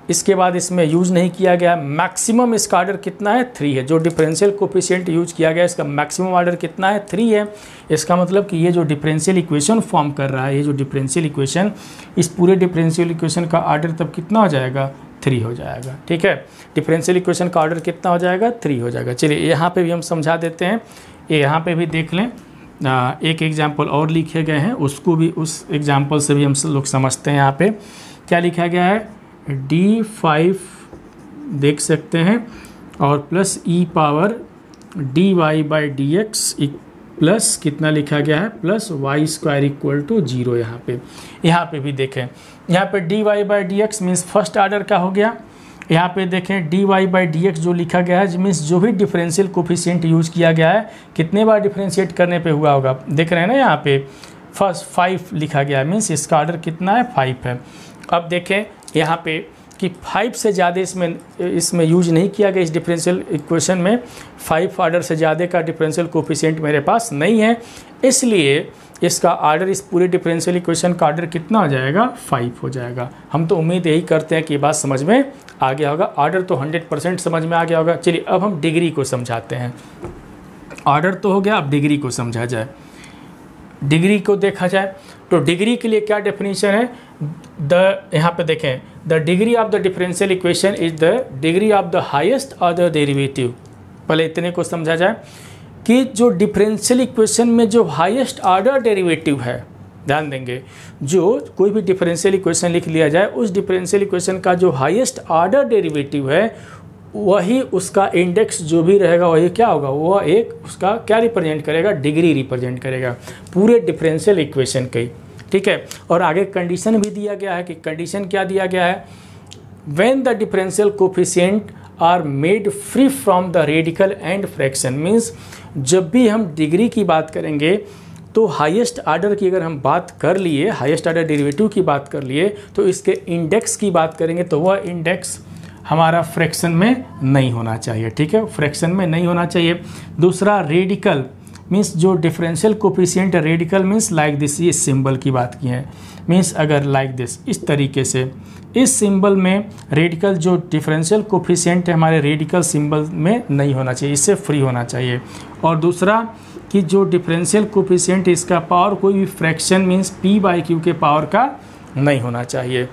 इसके बाद इसमें यूज नहीं किया गया। मैक्सिमम इसका ऑर्डर कितना है, 3 है। जो डिफरेंशियल कोफिशिएंट यूज किया गया इसका मैक्सिमम ऑर्डर कितना है, 3 है। इसका मतलब कि ये जो डिफरेंशियल इक्वेशन फॉर्म कर रहा है, ये जो डिफरेंशियल इक्वेशन, इस पूरे डिफरेंशियल इक्वेशन का ऑर्डर तब कितना हो जाएगा, 3 हो जाएगा। ठीक है, डिफरेंशियल इक्वेशन का ऑर्डर कितना हो जाएगा, 3 हो जाएगा। चलिए यहाँ पे भी हम समझा देते हैं, ये यहाँ पे भी देख लें। एक एग्जाम्पल और लिखे गए हैं, उसको भी उस एग्जाम्पल से भी हम लोग समझते हैं। यहाँ पे क्या लिखा गया है, d5 देख सकते हैं और plus e power dy by dx plus कितना लिखा गया है, plus y square equal to 0। यहाँ पे भी देखें, यहाँ पे dy by dx means first order का हो गया। यहाँ पे देखें dy बाई dx जो लिखा गया है मीन्स जो भी डिफरेंशियल कोफिशिएंट यूज़ किया गया है कितने बार डिफरेंशिएट करने पे हुआ होगा, देख रहे हैं ना यहाँ पे फर्स्ट 5 लिखा गया है, मीन्स इसका ऑर्डर कितना है, 5 है। अब देखें यहाँ पे कि 5 से ज़्यादा इसमें यूज नहीं किया गया। इस डिफरेंशियल इक्वेशन में 5 ऑर्डर से ज़्यादा का डिफरेंशियल कोफिशिएंट मेरे पास नहीं है, इसलिए इसका ऑर्डर, इस पूरे डिफरेंशियल इक्वेशन का ऑर्डर कितना हो जाएगा, 5 हो जाएगा। हम तो उम्मीद यही करते हैं कि ये बात समझ में आ गया होगा। ऑर्डर तो 100% समझ में आ गया होगा। चलिए अब हम डिग्री को समझाते हैं। ऑर्डर तो हो गया, अब डिग्री को समझा जाए। डिग्री को देखा जाए तो डिग्री के लिए क्या डेफिनेशन है, यहाँ पे देखें, the degree of the differential equation is the degree of the highest order derivative. पहले इतने को समझा जाए कि जो डिफरेंशियल इक्वेशन में जो हाईएस्ट ऑर्डर डेरिवेटिव है, ध्यान देंगे, जो कोई भी डिफरेंशियल इक्वेशन लिख लिया जाए उस डिफरेंशियल इक्वेशन का जो हाईएस्ट ऑर्डर डेरिवेटिव है वही उसका इंडेक्स जो भी रहेगा वही क्या होगा, वह एक उसका क्या रिप्रेजेंट करेगा, डिग्री रिप्रेजेंट करेगा पूरे डिफरेंशियल इक्वेशन की। ठीक है, और आगे कंडीशन भी दिया गया है कि कंडीशन क्या दिया गया है, when the differential coefficient are made free from the radical and fraction. Means जब भी हम डिग्री की बात करेंगे तो हाईएस्ट ऑर्डर की अगर हम बात कर लिए, हाईएस्ट ऑर्डर डेरिवेटिव की बात कर लिए, तो इसके इंडेक्स की बात करेंगे तो वह इंडेक्स हमारा फ्रैक्शन में नहीं होना चाहिए। ठीक है, फ्रैक्शन में नहीं होना चाहिए। दूसरा रेडिकल मीन्स जो differential coefficient radical means like this, ये सिंबल की बात की है, मीन्स अगर लाइक दिस, इस तरीके से इस सिंबल में रेडिकल जो डिफरेंशियल कोफिशिएंट है हमारे रेडिकल सिंबल में नहीं होना चाहिए, इससे फ्री होना चाहिए। और दूसरा कि जो डिफरेंशियल कोफिशिएंट इसका पावर कोई भी फ्रैक्शन मीन्स p/q के पावर का नहीं होना चाहिए,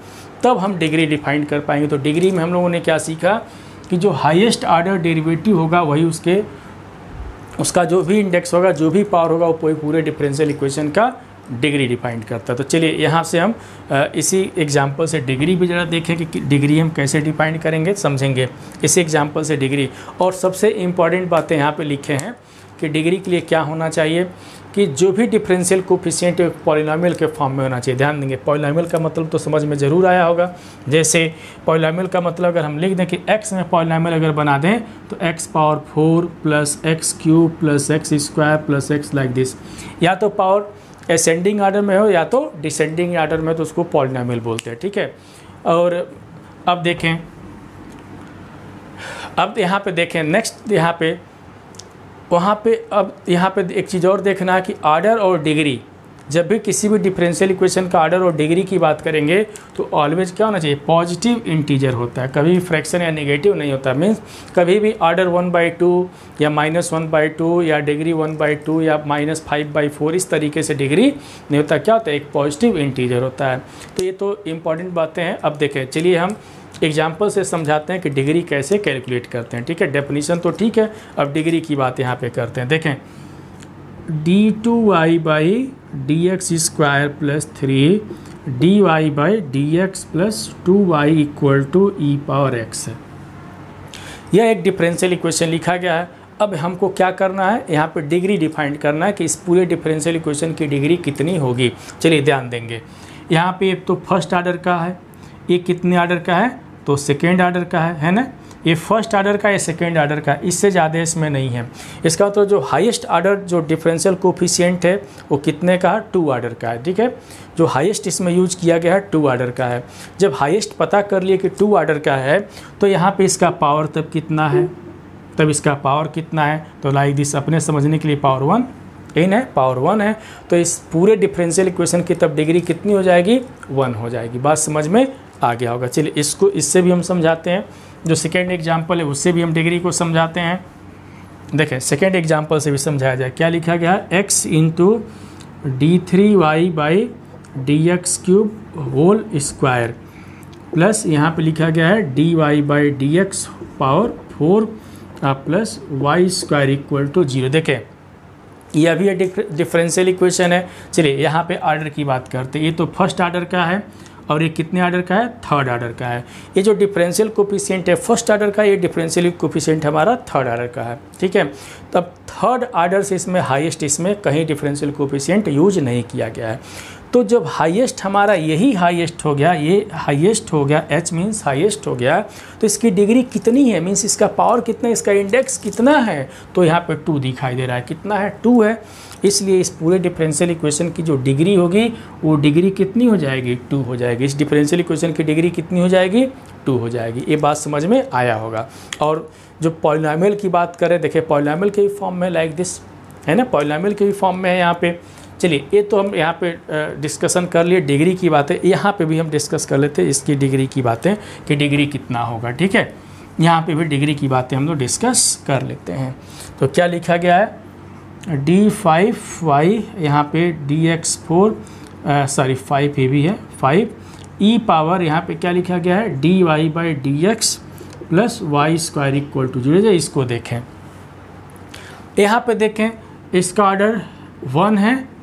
तब हम डिग्री डिफाइन कर पाएंगे। तो डिग्री में हम लोगों ने क्या सीखा कि जो हाईएस्ट ऑर्डर डेरिवेटिव होगा वही उसका जो भी इंडेक्स होगा, जो भी पावर होगा, वो पूरे डिफरेंशियल इक्वेशन का डिग्री डिफाइन करता है। तो चलिए यहाँ से हम इसी एग्जांपल से डिग्री भी ज़रा देखें कि डिग्री हम कैसे डिफाइन करेंगे, समझेंगे इसी एग्जांपल से डिग्री। और सबसे इम्पॉर्टेंट बातें यहाँ पे लिखे हैं कि डिग्री के लिए क्या होना चाहिए कि जो भी डिफरेंशियल कोफिशिएंट पॉलिनोमियल के फॉर्म में होना चाहिए। ध्यान देंगे, पॉलिनोमियल का मतलब तो समझ में ज़रूर आया होगा। जैसे पॉलिनोमियल का मतलब अगर हम लिख दें कि x में पॉलिनोमियल अगर बना दें तो x power 4 plus x cube plus x square plus x like this, या तो पावर असेंडिंग आर्डर में हो या तो डिसेंडिंग आर्डर में, तो उसको पॉलिनोमियल बोलते हैं, ठीक है। और अब देखें, अब यहाँ पे देखें नेक्स्ट, यहाँ पे वहाँ पे अब यहाँ पे एक चीज़ और देखना है कि आर्डर और डिग्री, जब भी किसी भी डिफरेंशियल इक्वेशन का आर्डर और डिग्री की बात करेंगे तो ऑलवेज क्या होना चाहिए, पॉजिटिव इंटीजर होता है, कभी भी फ्रैक्शन या नेगेटिव नहीं होता। मीन्स कभी भी आर्डर 1/2 या -1/2 या डिग्री 1/2 या -5/4 इस तरीके से डिग्री नहीं होता, क्या होता है, एक पॉजिटिव इंटीजर होता है। तो ये तो इम्पॉर्टेंट बातें हैं। अब देखें, चलिए हम एग्जाम्पल से समझाते हैं कि डिग्री कैसे कैलकुलेट करते हैं, ठीक है। डेफिनीशन तो ठीक है, अब डिग्री की बात यहाँ पे करते हैं। देखें, d2y/dx² + 3 dy/dx + 2y = e⁻x है। यह एक डिफरेंशियल इक्वेशन लिखा गया है। अब हमको क्या करना है, यहाँ पे डिग्री डिफाइंड करना है कि इस पूरे डिफरेंशियल इक्वेशन की डिग्री कितनी होगी। चलिए ध्यान देंगे, यहाँ पे तो फर्स्ट आर्डर का है, ये कितने आर्डर का है, तो सेकेंड आर्डर का है ना। ये फर्स्ट आर्डर का, ये सेकेंड आर्डर का, इससे ज़्यादा इसमें नहीं है। इसका तो जो हाईएस्ट आर्डर जो डिफरेंशियल कोफिशिएंट है वो कितने का है, 2 आर्डर का है, ठीक है। जो हाईएस्ट इसमें यूज किया गया है 2 आर्डर का है। जब हाईएस्ट पता कर लिए कि 2 आर्डर का है तो यहाँ पे इसका पावर तब कितना है, तब इसका पावर कितना है, तो लाइक दिस, अपने समझने के लिए पावर 1 इन है, पावर 1 है, तो इस पूरे डिफरेंशियल इक्वेशन की तब डिग्री कितनी हो जाएगी, 1 हो जाएगी। बात समझ में आ गया होगा। चलिए इसको, इससे भी हम समझाते हैं, जो सेकेंड एग्जाम्पल है उससे भी हम डिग्री को समझाते हैं। देखें, सेकेंड एग्जाम्पल से भी समझाया जाए। क्या लिखा गया है, x × d3y/dx³ प्लस यहाँ पे लिखा गया है dy/dx पावर 4 + y² = 0। देखें, यह भी एक डिफरेंशियल इक्वेशन है। चलिए यहाँ पे आर्डर की बात करते हैं। ये तो फर्स्ट आर्डर का है और ये कितने आर्डर का है, थर्ड आर्डर का है। ये जो डिफरेंशियल कोफिशिएंट है फर्स्ट आर्डर का, ये डिफरेंशियल कोफिशिएंट हमारा थर्ड आर्डर का है, ठीक है। तब थर्ड आर्डर से इसमें हाईएस्ट, इसमें कहीं डिफरेंशियल कोफिशिएंट यूज नहीं किया गया है। तो जब हाईएस्ट हमारा यही हाईएस्ट हो गया, ये हाईएस्ट हो गया, h मीन्स हाईएस्ट हो गया, तो इसकी डिग्री कितनी है, मीन्स इसका पावर कितना है, इसका इंडेक्स कितना है, तो यहाँ पे 2 दिखाई दे रहा है। कितना है, 2 है। इसलिए इस पूरे डिफरेंशियल इक्वेशन की जो डिग्री होगी वो डिग्री कितनी हो जाएगी, 2 हो जाएगी। इस डिफरेंशियल इक्वेशन की डिग्री कितनी हो जाएगी, 2 हो जाएगी। ये बात समझ में आया होगा। और जो पॉलिनोमियल की बात करें, देखिए पॉलिनोमियल के भी फॉर्म में लाइक दिस है ना, पॉलिनोमियल के भी फॉर्म में है यहाँ पे। चलिए ये तो हम यहाँ पे डिस्कशन कर लिए डिग्री की बातें, यहाँ पे भी हम डिस्कस कर लेते हैं इसकी डिग्री की बातें कि डिग्री कितना होगा, ठीक है। यहाँ पे भी डिग्री की बातें हम लोग डिस्कस कर लेते हैं। तो क्या लिखा गया है, d5y यहाँ पे dx4 सॉरी 5 ये भी है 5 e⁻, यहाँ पे क्या लिखा गया है, dy/dx + y² = 0। इसको देखें, यहाँ पे देखें इसका ऑर्डर 1 है,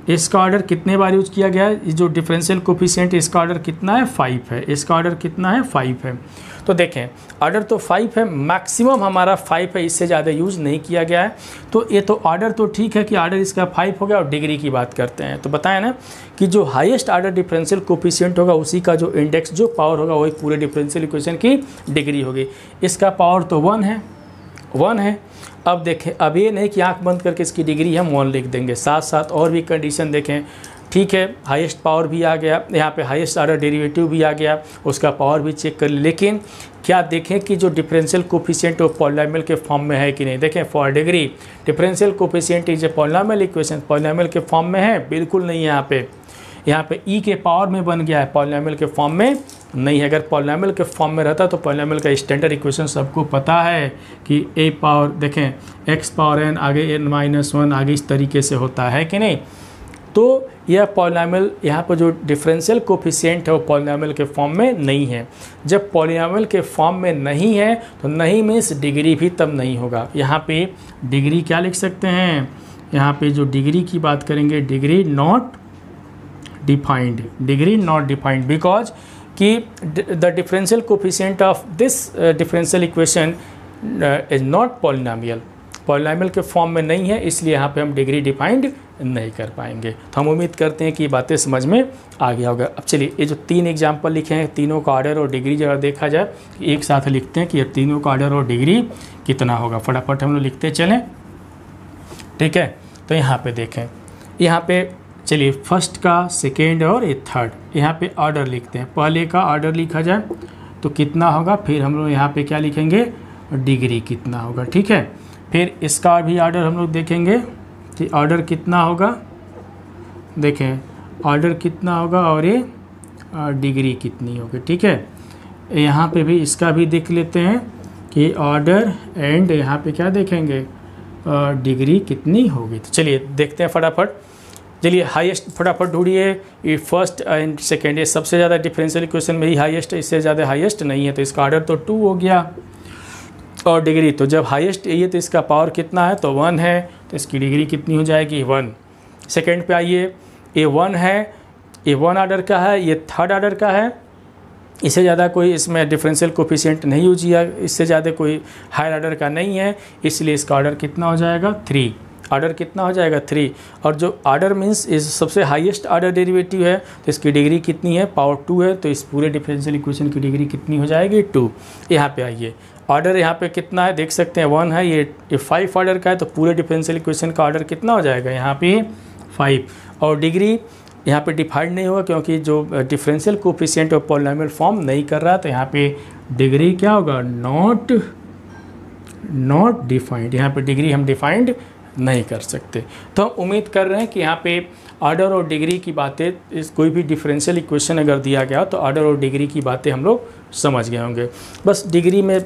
इसका ऑर्डर कितने बार यूज किया गया है, जो डिफरेंशियल कोफिशिएंट इसका ऑर्डर कितना है, 5 है। इसका ऑर्डर कितना है, 5 है। तो देखें ऑर्डर तो 5 है, मैक्सिमम हमारा 5 है, इससे ज़्यादा यूज़ नहीं किया गया है। तो ये तो ऑर्डर तो ठीक है कि ऑर्डर इसका 5 हो गया। और डिग्री की बात करते हैं तो बताया ना कि जो हाईएस्ट ऑर्डर डिफरेंशियल कोफिशिएंट होगा उसी का जो इंडेक्स, जो पावर होगा वही पूरे डिफरेंशियल इक्वेशन की डिग्री होगी। इसका पावर तो 1 है, 1 है। अब देखें, अब ये नहीं कि आंख बंद करके इसकी डिग्री हम 1 लिख देंगे, साथ साथ और भी कंडीशन देखें। ठीक है, हाईएस्ट पावर भी आ गया, यहाँ पे हाईएस्ट ऑर्डर डेरिवेटिव भी आ गया, उसका पावर भी चेक कर, लेकिन क्या देखें कि जो डिफरेंशियल कोफिशिएंट वो पॉलिनोमियल के फॉर्म में है कि नहीं। देखें for degree differential coefficient is a polynomial equation, polynomial के फॉर्म में है, बिल्कुल नहीं है। यहाँ पे ई के पावर में बन गया है, पॉलिनोमियल के फॉर्म में नहीं है। अगर पॉलिनोमियल के फॉर्म में रहता तो पॉलिनोमियल का स्टैंडर्ड इक्वेशन सबको पता है कि ए पावर, देखें एक्स पावर एन आगे n-1 आगे इस तरीके से होता है कि नहीं। तो यह पॉलिनोमियल, यहाँ पर जो डिफरेंशियल कोफिशिएंट है वो पॉलिनोमियल के फॉर्म में नहीं है। जब पॉलिनोमियल के फॉर्म में नहीं है तो नहीं मीन्स डिग्री भी तब नहीं होगा। यहाँ पे डिग्री क्या लिख सकते हैं, यहाँ पे जो डिग्री की बात करेंगे, degree not defined, degree not defined because कि the differential coefficient of this differential equation is not polynomial, polynomial के फॉर्म में नहीं है, इसलिए यहाँ पे हम डिग्री डिफाइंड नहीं कर पाएंगे। तो हम उम्मीद करते हैं कि ये बातें समझ में आ गया होगा। अब चलिए ये जो 3 एग्जाम्पल लिखे हैं, तीनों का ऑर्डर और डिग्री जरा देखा जाए, एक साथ लिखते हैं कि ये तीनों का ऑर्डर और डिग्री कितना होगा। फटाफट हम लोग लिखते चलें, ठीक है। तो यहाँ पे देखें, यहाँ पे चलिए फर्स्ट का, सेकेंड और ये थर्ड, यहाँ पे ऑर्डर लिखते हैं। पहले का ऑर्डर लिखा जाए तो कितना होगा, फिर हम लोग यहाँ पे क्या लिखेंगे, डिग्री कितना होगा, ठीक है। फिर इसका भी ऑर्डर हम लोग देखेंगे कि ऑर्डर कितना होगा, देखें ऑर्डर कितना होगा और ये डिग्री कितनी होगी, ठीक है। यहाँ पे भी इसका भी देख लेते हैं कि ऑर्डर एंड यहाँ पे क्या देखेंगे, डिग्री कितनी होगी। तो चलिए देखते हैं फटाफट। चलिए हाईएस्ट फटाफट ढूंढिए, ये फर्स्ट एंड सेकेंड, ये सबसे ज़्यादा डिफरेंशियल इक्वेशन में ही हाईएस्ट है, इससे ज़्यादा हाईएस्ट नहीं है, तो इसका ऑर्डर तो 2 हो गया। और डिग्री तो जब हाईएस्ट यही है तो इसका पावर कितना है, तो 1 है, तो इसकी डिग्री कितनी हो जाएगी, 1। सेकेंड पे आइए, ये 1 है, ये 1 ऑर्डर का है, ये थर्ड ऑर्डर का है, इससे ज़्यादा कोई इसमें डिफरेंशियल कोफिशिएंट नहीं यूज किया, इससे ज़्यादा कोई हायर ऑर्डर का नहीं है, इसलिए इसका ऑर्डर कितना हो जाएगा, 3। ऑर्डर कितना हो जाएगा, 3। और जो ऑर्डर मीन्स इस सबसे हाईएस्ट ऑर्डर डेरिवेटिव है, तो इसकी डिग्री कितनी है, पावर 2 है, तो इस पूरे डिफरेंशियल इक्वेशन की डिग्री कितनी हो जाएगी, 2। यहाँ पे आइए, ऑर्डर यहाँ पे कितना है देख सकते हैं, 1 है, ये 5 ऑर्डर का है, तो पूरे डिफरेंशियल इक्वेशन का ऑर्डर कितना हो जाएगा, यहाँ पे 5। और डिग्री यहाँ पे डिफाइंड नहीं होगा क्योंकि जो डिफरेंशियल कोफिशिएंट और पॉलिनोमियल फॉर्म नहीं कर रहा, तो यहाँ पे डिग्री क्या होगा, नॉट डिफाइंड। यहाँ पे डिग्री हम डिफाइंड नहीं कर सकते। तो हम उम्मीद कर रहे हैं कि यहाँ पे ऑर्डर और डिग्री की बातें, इस कोई भी डिफरेंशियल इक्वेशन अगर दिया गया तो ऑर्डर और डिग्री की बातें हम लोग समझ गए होंगे। बस डिग्री में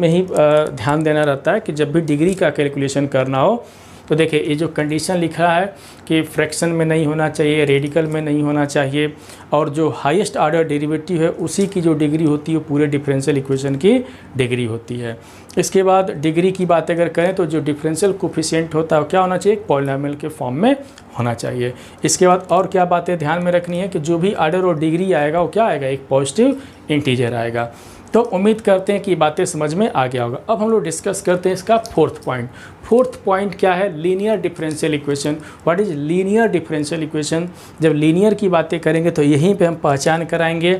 ही ध्यान देना रहता है कि जब भी डिग्री का कैलकुलेशन करना हो तो देखिए ये जो कंडीशन लिखा है कि फ्रैक्शन में नहीं होना चाहिए, रेडिकल में नहीं होना चाहिए, और जो हाईएस्ट ऑर्डर डेरिवेटिव है उसी की जो डिग्री होती है वो पूरे डिफरेंशियल इक्वेशन की डिग्री होती है। इसके बाद डिग्री की बात अगर करें तो जो डिफरेंशियल कोफिशिएंट होता है वो क्या होना चाहिए, एक पॉलिनोमियल के फॉर्म में होना चाहिए। इसके बाद और क्या बातें ध्यान में रखनी है कि जो भी ऑर्डर और डिग्री आएगा वो क्या आएगा, एक पॉजिटिव इंटीजर आएगा। तो उम्मीद करते हैं कि बातें समझ में आ गया होगा। अब हम लोग डिस्कस करते हैं इसका फोर्थ पॉइंट। फोर्थ पॉइंट क्या है, linear differential equation. What is linear differential equation. जब लीनियर की बातें करेंगे तो यहीं पे हम पहचान कराएंगे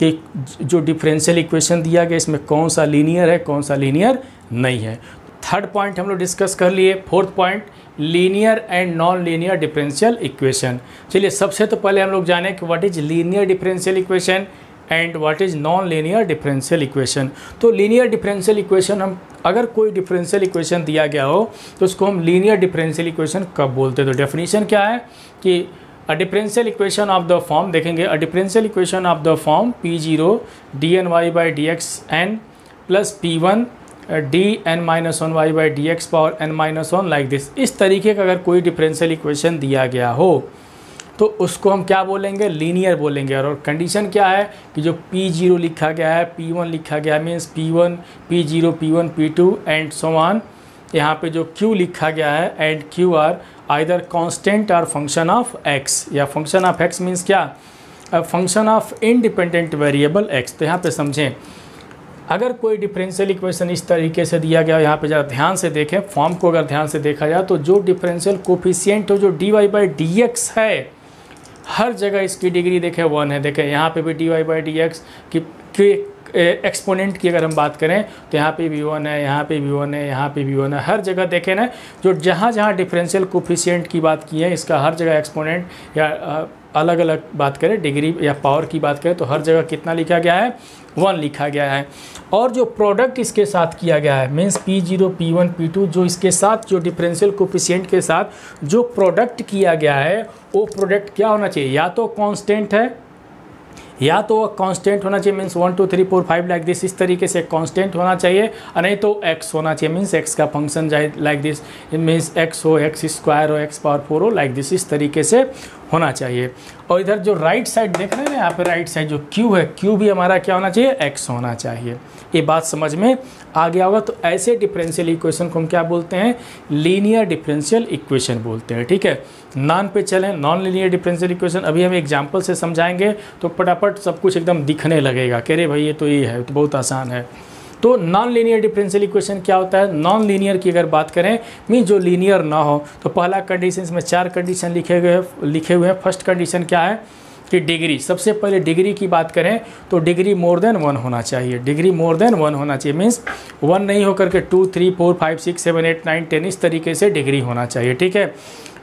कि जो डिफरेंशियल इक्वेशन दिया गया इसमें कौन सा लीनियर है, कौन सा लीनियर नहीं है। थर्ड पॉइंट हम लोग डिस्कस कर लिए। Fourth point, linear and non linear differential equation. चलिए सबसे तो पहले हम लोग जाने कि what is linear differential equation and what is non linear differential equation. तो लीनियर डिफरेंशियल इक्वेशन, हम अगर कोई डिफरेंशियल इक्वेशन दिया गया हो तो उसको हम लीनियर डिफरेंशियल इक्वेशन कब बोलते हैं। तो डेफिनेशन क्या है कि a differential equation of the form, देखेंगे a differential equation of the form P0 dny/dxn plus P1 dn-1y/dx power n-1 like this. इस तरीके का अगर कोई डिफरेंशियल इक्वेशन दिया गया हो तो उसको हम क्या बोलेंगे, लीनियर बोलेंगे। और कंडीशन क्या है कि जो P0 लिखा गया है, P1 लिखा गया है, means P1 P0 P1 P2 and so on. यहाँ पे जो Q लिखा गया है and Q are either constant और फंक्शन ऑफ x, या फंक्शन ऑफ x मीन्स क्या, function of independent variable x। तो यहाँ पे समझें, अगर कोई डिफरेंशियल इक्वेशन इस तरीके से दिया गया, यहाँ पे ज़रा ध्यान से देखें, फॉर्म को अगर ध्यान से देखा जाए तो जो डिफरेंशियल कोफिशिएंट हो जो dy/dx है, हर जगह इसकी डिग्री देखें 1 है। देखें यहाँ पे भी dy/dx की एक्सपोनेंट की अगर हम बात करें तो यहाँ पे भी 1 है, यहाँ पे भी 1 है, यहाँ पे भी 1 है। हर जगह देखें ना, जो जहाँ जहाँ डिफरेंशियल कोफिशिएंट की बात की है इसका हर जगह एक्सपोनेंट या अलग अलग बात करें, डिग्री या पावर की बात करें तो हर जगह कितना लिखा गया है, 1 लिखा गया है। और जो प्रोडक्ट इसके साथ किया गया है मीन्स P0 P1 P2, जो इसके साथ जो डिफरेंशियल कोफिशिएंट के साथ जो प्रोडक्ट किया गया है वो प्रोडक्ट क्या होना चाहिए, या तो कांस्टेंट है, या तो कांस्टेंट होना चाहिए मीन्स 1 2 3 4 5 लाइक दिस, इस तरीके से कांस्टेंट होना चाहिए, और नहीं तो x होना चाहिए मीन्स x का फंक्शन जाए लाइक दिस, मीन्स x हो, x स्क्वायर हो, x पावर 4 हो, लाइक दिस, इस तरीके से होना चाहिए। और इधर जो राइट साइड देख रहे हैं ना, यहाँ पे राइट साइड जो Q है, Q भी हमारा क्या होना चाहिए, x होना चाहिए। ये बात समझ में आ गया होगा। तो ऐसे डिफरेंशियल इक्वेशन को हम क्या बोलते हैं, लीनियर डिफरेंशियल इक्वेशन बोलते हैं। ठीक है, नॉन पे चलें, नॉन लीनियर डिफरेंशियल इक्वेशन अभी हम एग्जांपल से समझाएंगे तो फटाफट सब कुछ एकदम दिखने लगेगा कि अरे भाई ये तो ये है, तो बहुत आसान है। तो नॉन लीनियर डिफरेंशियल इक्वेशन क्या होता है, नॉन लीनियर की अगर बात करें मीन जो लीनियर ना हो, तो पहला कंडीशन में 4 कंडीशन लिखे हुए हैं। फर्स्ट कंडीशन क्या है कि डिग्री, सबसे पहले डिग्री की बात करें तो डिग्री मोर देन 1 होना चाहिए। डिग्री मोर देन 1 होना चाहिए मीन्स 1 नहीं होकर के 2 3 4 5 6 7 8 9 10 इस तरीके से डिग्री होना चाहिए। ठीक है,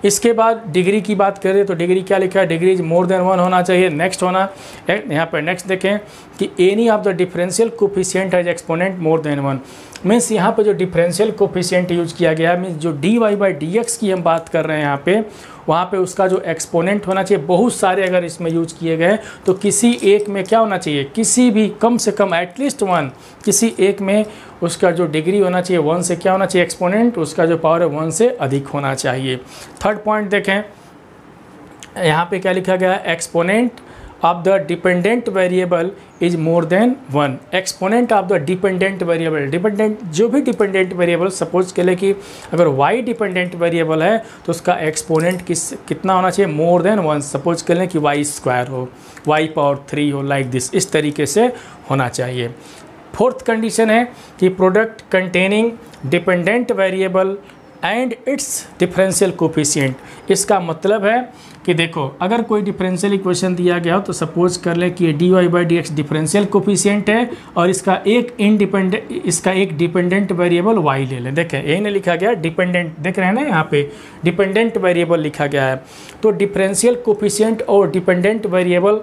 इसके बाद डिग्री की बात करें तो डिग्री क्या लिखा है, डिग्री इज मोर देन 1 होना चाहिए। नेक्स्ट होना, यहाँ पर नेक्स्ट देखें कि any of the differential coefficient has exponent more than 1। Means यहाँ पे जो डिफरेंशियल कोफिशिएंट यूज किया गया है, मीन्स जो dy/dx की हम बात कर रहे हैं यहाँ पे, वहाँ पे उसका जो एक्सपोनेंट होना चाहिए, बहुत सारे अगर इसमें यूज किए गए तो किसी एक में क्या होना चाहिए, किसी भी कम से कम एटलीस्ट 1, किसी एक में उसका जो डिग्री होना चाहिए 1 से क्या होना चाहिए, एक्सपोनेंट उसका जो पावर है 1 से अधिक होना चाहिए। थर्ड पॉइंट देखें, यहाँ पे क्या लिखा गया है, exponent of the dependent variable is more than 1। Exponent of the dependent variable, dependent जो भी डिपेंडेंट वेरिएबल, सपोज के लिए कि अगर y डिपेंडेंट वेरिएबल है तो उसका एक्सपोनेंट कितना होना चाहिए, मोर देन 1। सपोज कर लें कि y² हो, y⁻3 हो, लाइक दिस, इस तरीके से होना चाहिए। फोर्थ कंडीशन है कि product containing dependent variable and it's differential coefficient. इसका मतलब है कि देखो, अगर कोई डिफरेंशियल इक्वेशन दिया गया हो तो सपोज कर ले कि ये dy/dx डिफरेंशियल कोफिशिएंट है और इसका एक डिपेंडेंट वेरिएबल y ले लें। देखें यही ने लिखा गया डिपेंडेंट, देख रहे हैं ना यहाँ पे डिपेंडेंट वेरिएबल लिखा गया है। तो डिफरेंशियल कोफिशिएंट और डिपेंडेंट वेरिएबल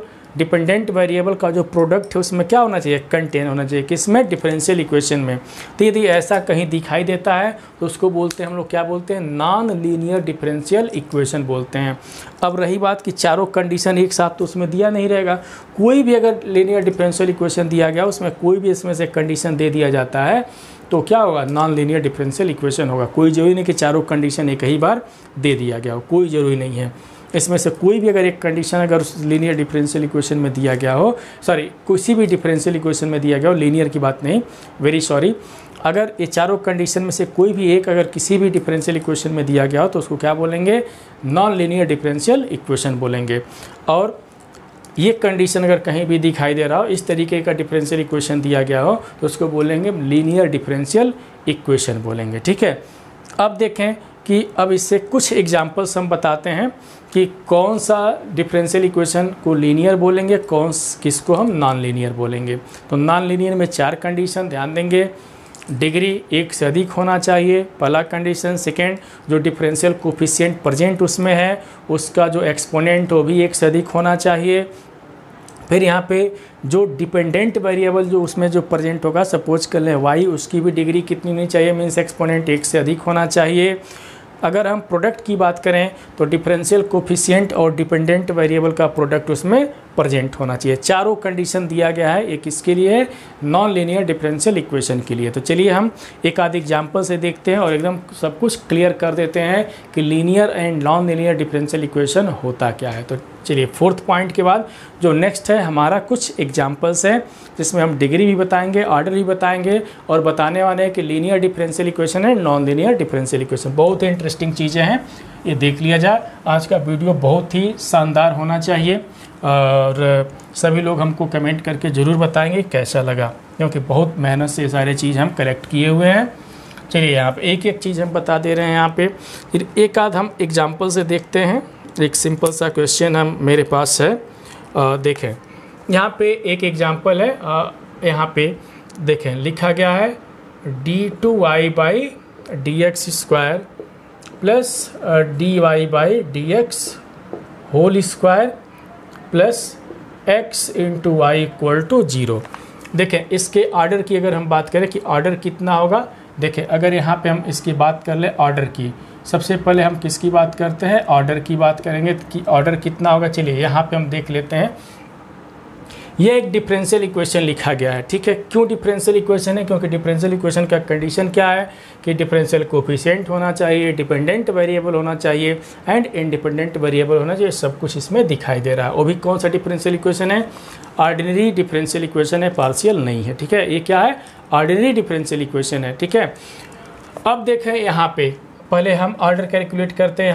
का जो प्रोडक्ट है उसमें क्या होना चाहिए, कंटेन होना चाहिए, किसमें, डिफरेंशियल इक्वेशन में। तो यदि ऐसा कहीं दिखाई देता है तो उसको बोलते हैं हम लोग, क्या बोलते हैं, नॉन लीनियर डिफरेंशियल इक्वेशन बोलते हैं। अब रही बात कि चारों कंडीशन एक साथ तो उसमें दिया नहीं रहेगा, कोई भी अगर लीनियर डिफरेंशियल इक्वेशन दिया गया उसमें कोई भी इसमें से कंडीशन दे दिया जाता है तो क्या होगा, नॉन लीनियर डिफरेंशियल इक्वेशन होगा। कोई जरूरी नहीं कि चारों कंडीशन एक ही बार दे दिया गया हो, कोई ज़रूरी नहीं है। इसमें से कोई भी अगर एक कंडीशन अगर उस लीनियर डिफरेंशियल इक्वेशन में दिया गया हो, सॉरी किसी भी डिफरेंशियल इक्वेशन में दिया गया हो, लीनियर की बात नहीं, वेरी सॉरी, अगर ये चारों कंडीशन में से कोई भी एक अगर किसी भी डिफरेंशियल इक्वेशन में दिया गया हो तो उसको क्या बोलेंगे, नॉन लीनियर डिफरेंशियल इक्वेशन बोलेंगे। और ये कंडीशन अगर कहीं भी दिखाई दे रहा हो, इस तरीके का डिफरेंशियल इक्वेशन दिया गया हो तो उसको बोलेंगे लीनियर डिफरेंशियल इक्वेशन बोलेंगे। ठीक है, अब देखें कि अब इससे कुछ एग्जांपल्स हम बताते हैं कि कौन सा डिफरेंशियल इक्वेशन को लीनियर बोलेंगे, किसको हम नॉन लीनियर बोलेंगे। तो नॉन लीनियर में 4 कंडीशन ध्यान देंगे। डिग्री 1 से अधिक होना चाहिए, पहला कंडीशन। सेकेंड, जो डिफरेंशियल कोफिशिएंट प्रेजेंट उसमें है उसका जो एक्सपोनेंट वो भी 1 से अधिक होना चाहिए। फिर यहाँ पे जो डिपेंडेंट वेरिएबल जो उसमें जो प्रेजेंट होगा, सपोज कर लें y, उसकी भी डिग्री कितनी होनी चाहिए, मीन्स एक्सपोनेंट 1 से अधिक होना चाहिए। अगर हम प्रोडक्ट की बात करें तो डिफरेंशियल कोफिशिएंट और डिपेंडेंट वेरिएबल का प्रोडक्ट उसमें प्रेजेंट होना चाहिए। चारों कंडीशन दिया गया है, एक इसके लिए है, नॉन लीनियर डिफरेंशियल इक्वेशन के लिए। तो चलिए हम एक आध एग्जांपल से देखते हैं और एकदम सब कुछ क्लियर कर देते हैं कि linear and non linear differential equation होता क्या है। तो चलिए फोर्थ पॉइंट के बाद जो नेक्स्ट है हमारा कुछ एग्जांपल्स हैं जिसमें हम डिग्री भी बताएंगे, ऑर्डर भी बताएंगे और बताने वाले हैं कि लीनियर डिफरेंशियल इक्वेशन है, नॉन लीनियर डिफरेंशियल इक्वेशन। बहुत ही इंटरेस्टिंग चीज़ें हैं, ये देख लिया जाए। आज का वीडियो बहुत ही शानदार होना चाहिए और सभी लोग हमको कमेंट करके ज़रूर बताएंगे कैसा लगा, क्योंकि बहुत मेहनत से ये सारे चीज़ हम कलेक्ट किए हुए हैं। चलिए यहाँ पे एक एक चीज़ हम बता दे रहे हैं। यहाँ पे फिर एक आध हम एग्जांपल से देखते हैं। एक सिंपल सा क्वेश्चन हम मेरे पास है, देखें यहाँ पे एक एग्जांपल है। यहाँ पे देखें लिखा गया है d2y/dx² plus dy/dx whole square plus x × y = 0। देखें इसके ऑर्डर की अगर हम बात करें कि ऑर्डर कितना होगा, देखें अगर यहाँ पे हम इसकी बात कर ले ऑर्डर की, सबसे पहले हम किसकी बात करते हैं, ऑर्डर की बात करेंगे कि ऑर्डर कितना होगा। चलिए यहाँ पे हम देख लेते हैं, ये एक डिफरेंशियल इक्वेशन लिखा गया है। ठीक है, क्यों डिफरेंशियल इक्वेशन है, क्योंकि डिफरेंशियल इक्वेशन का कंडीशन क्या है कि डिफरेंशियल कोफिशिएंट होना चाहिए, डिपेंडेंट वेरिएबल होना चाहिए एंड इंडिपेंडेंट वेरिएबल होना चाहिए। सब कुछ इसमें दिखाई दे रहा है। वो भी कौन सा डिफरेंशियल इक्वेशन है, ऑर्डिनरी डिफरेंशियल इक्वेशन है, पार्शियल नहीं है। ठीक है, ये क्या है, ऑर्डिनरी डिफरेंशियल इक्वेशन है। ठीक है, अब देखें यहाँ पे पहले हम ऑर्डर कैलकुलेट करते हैं।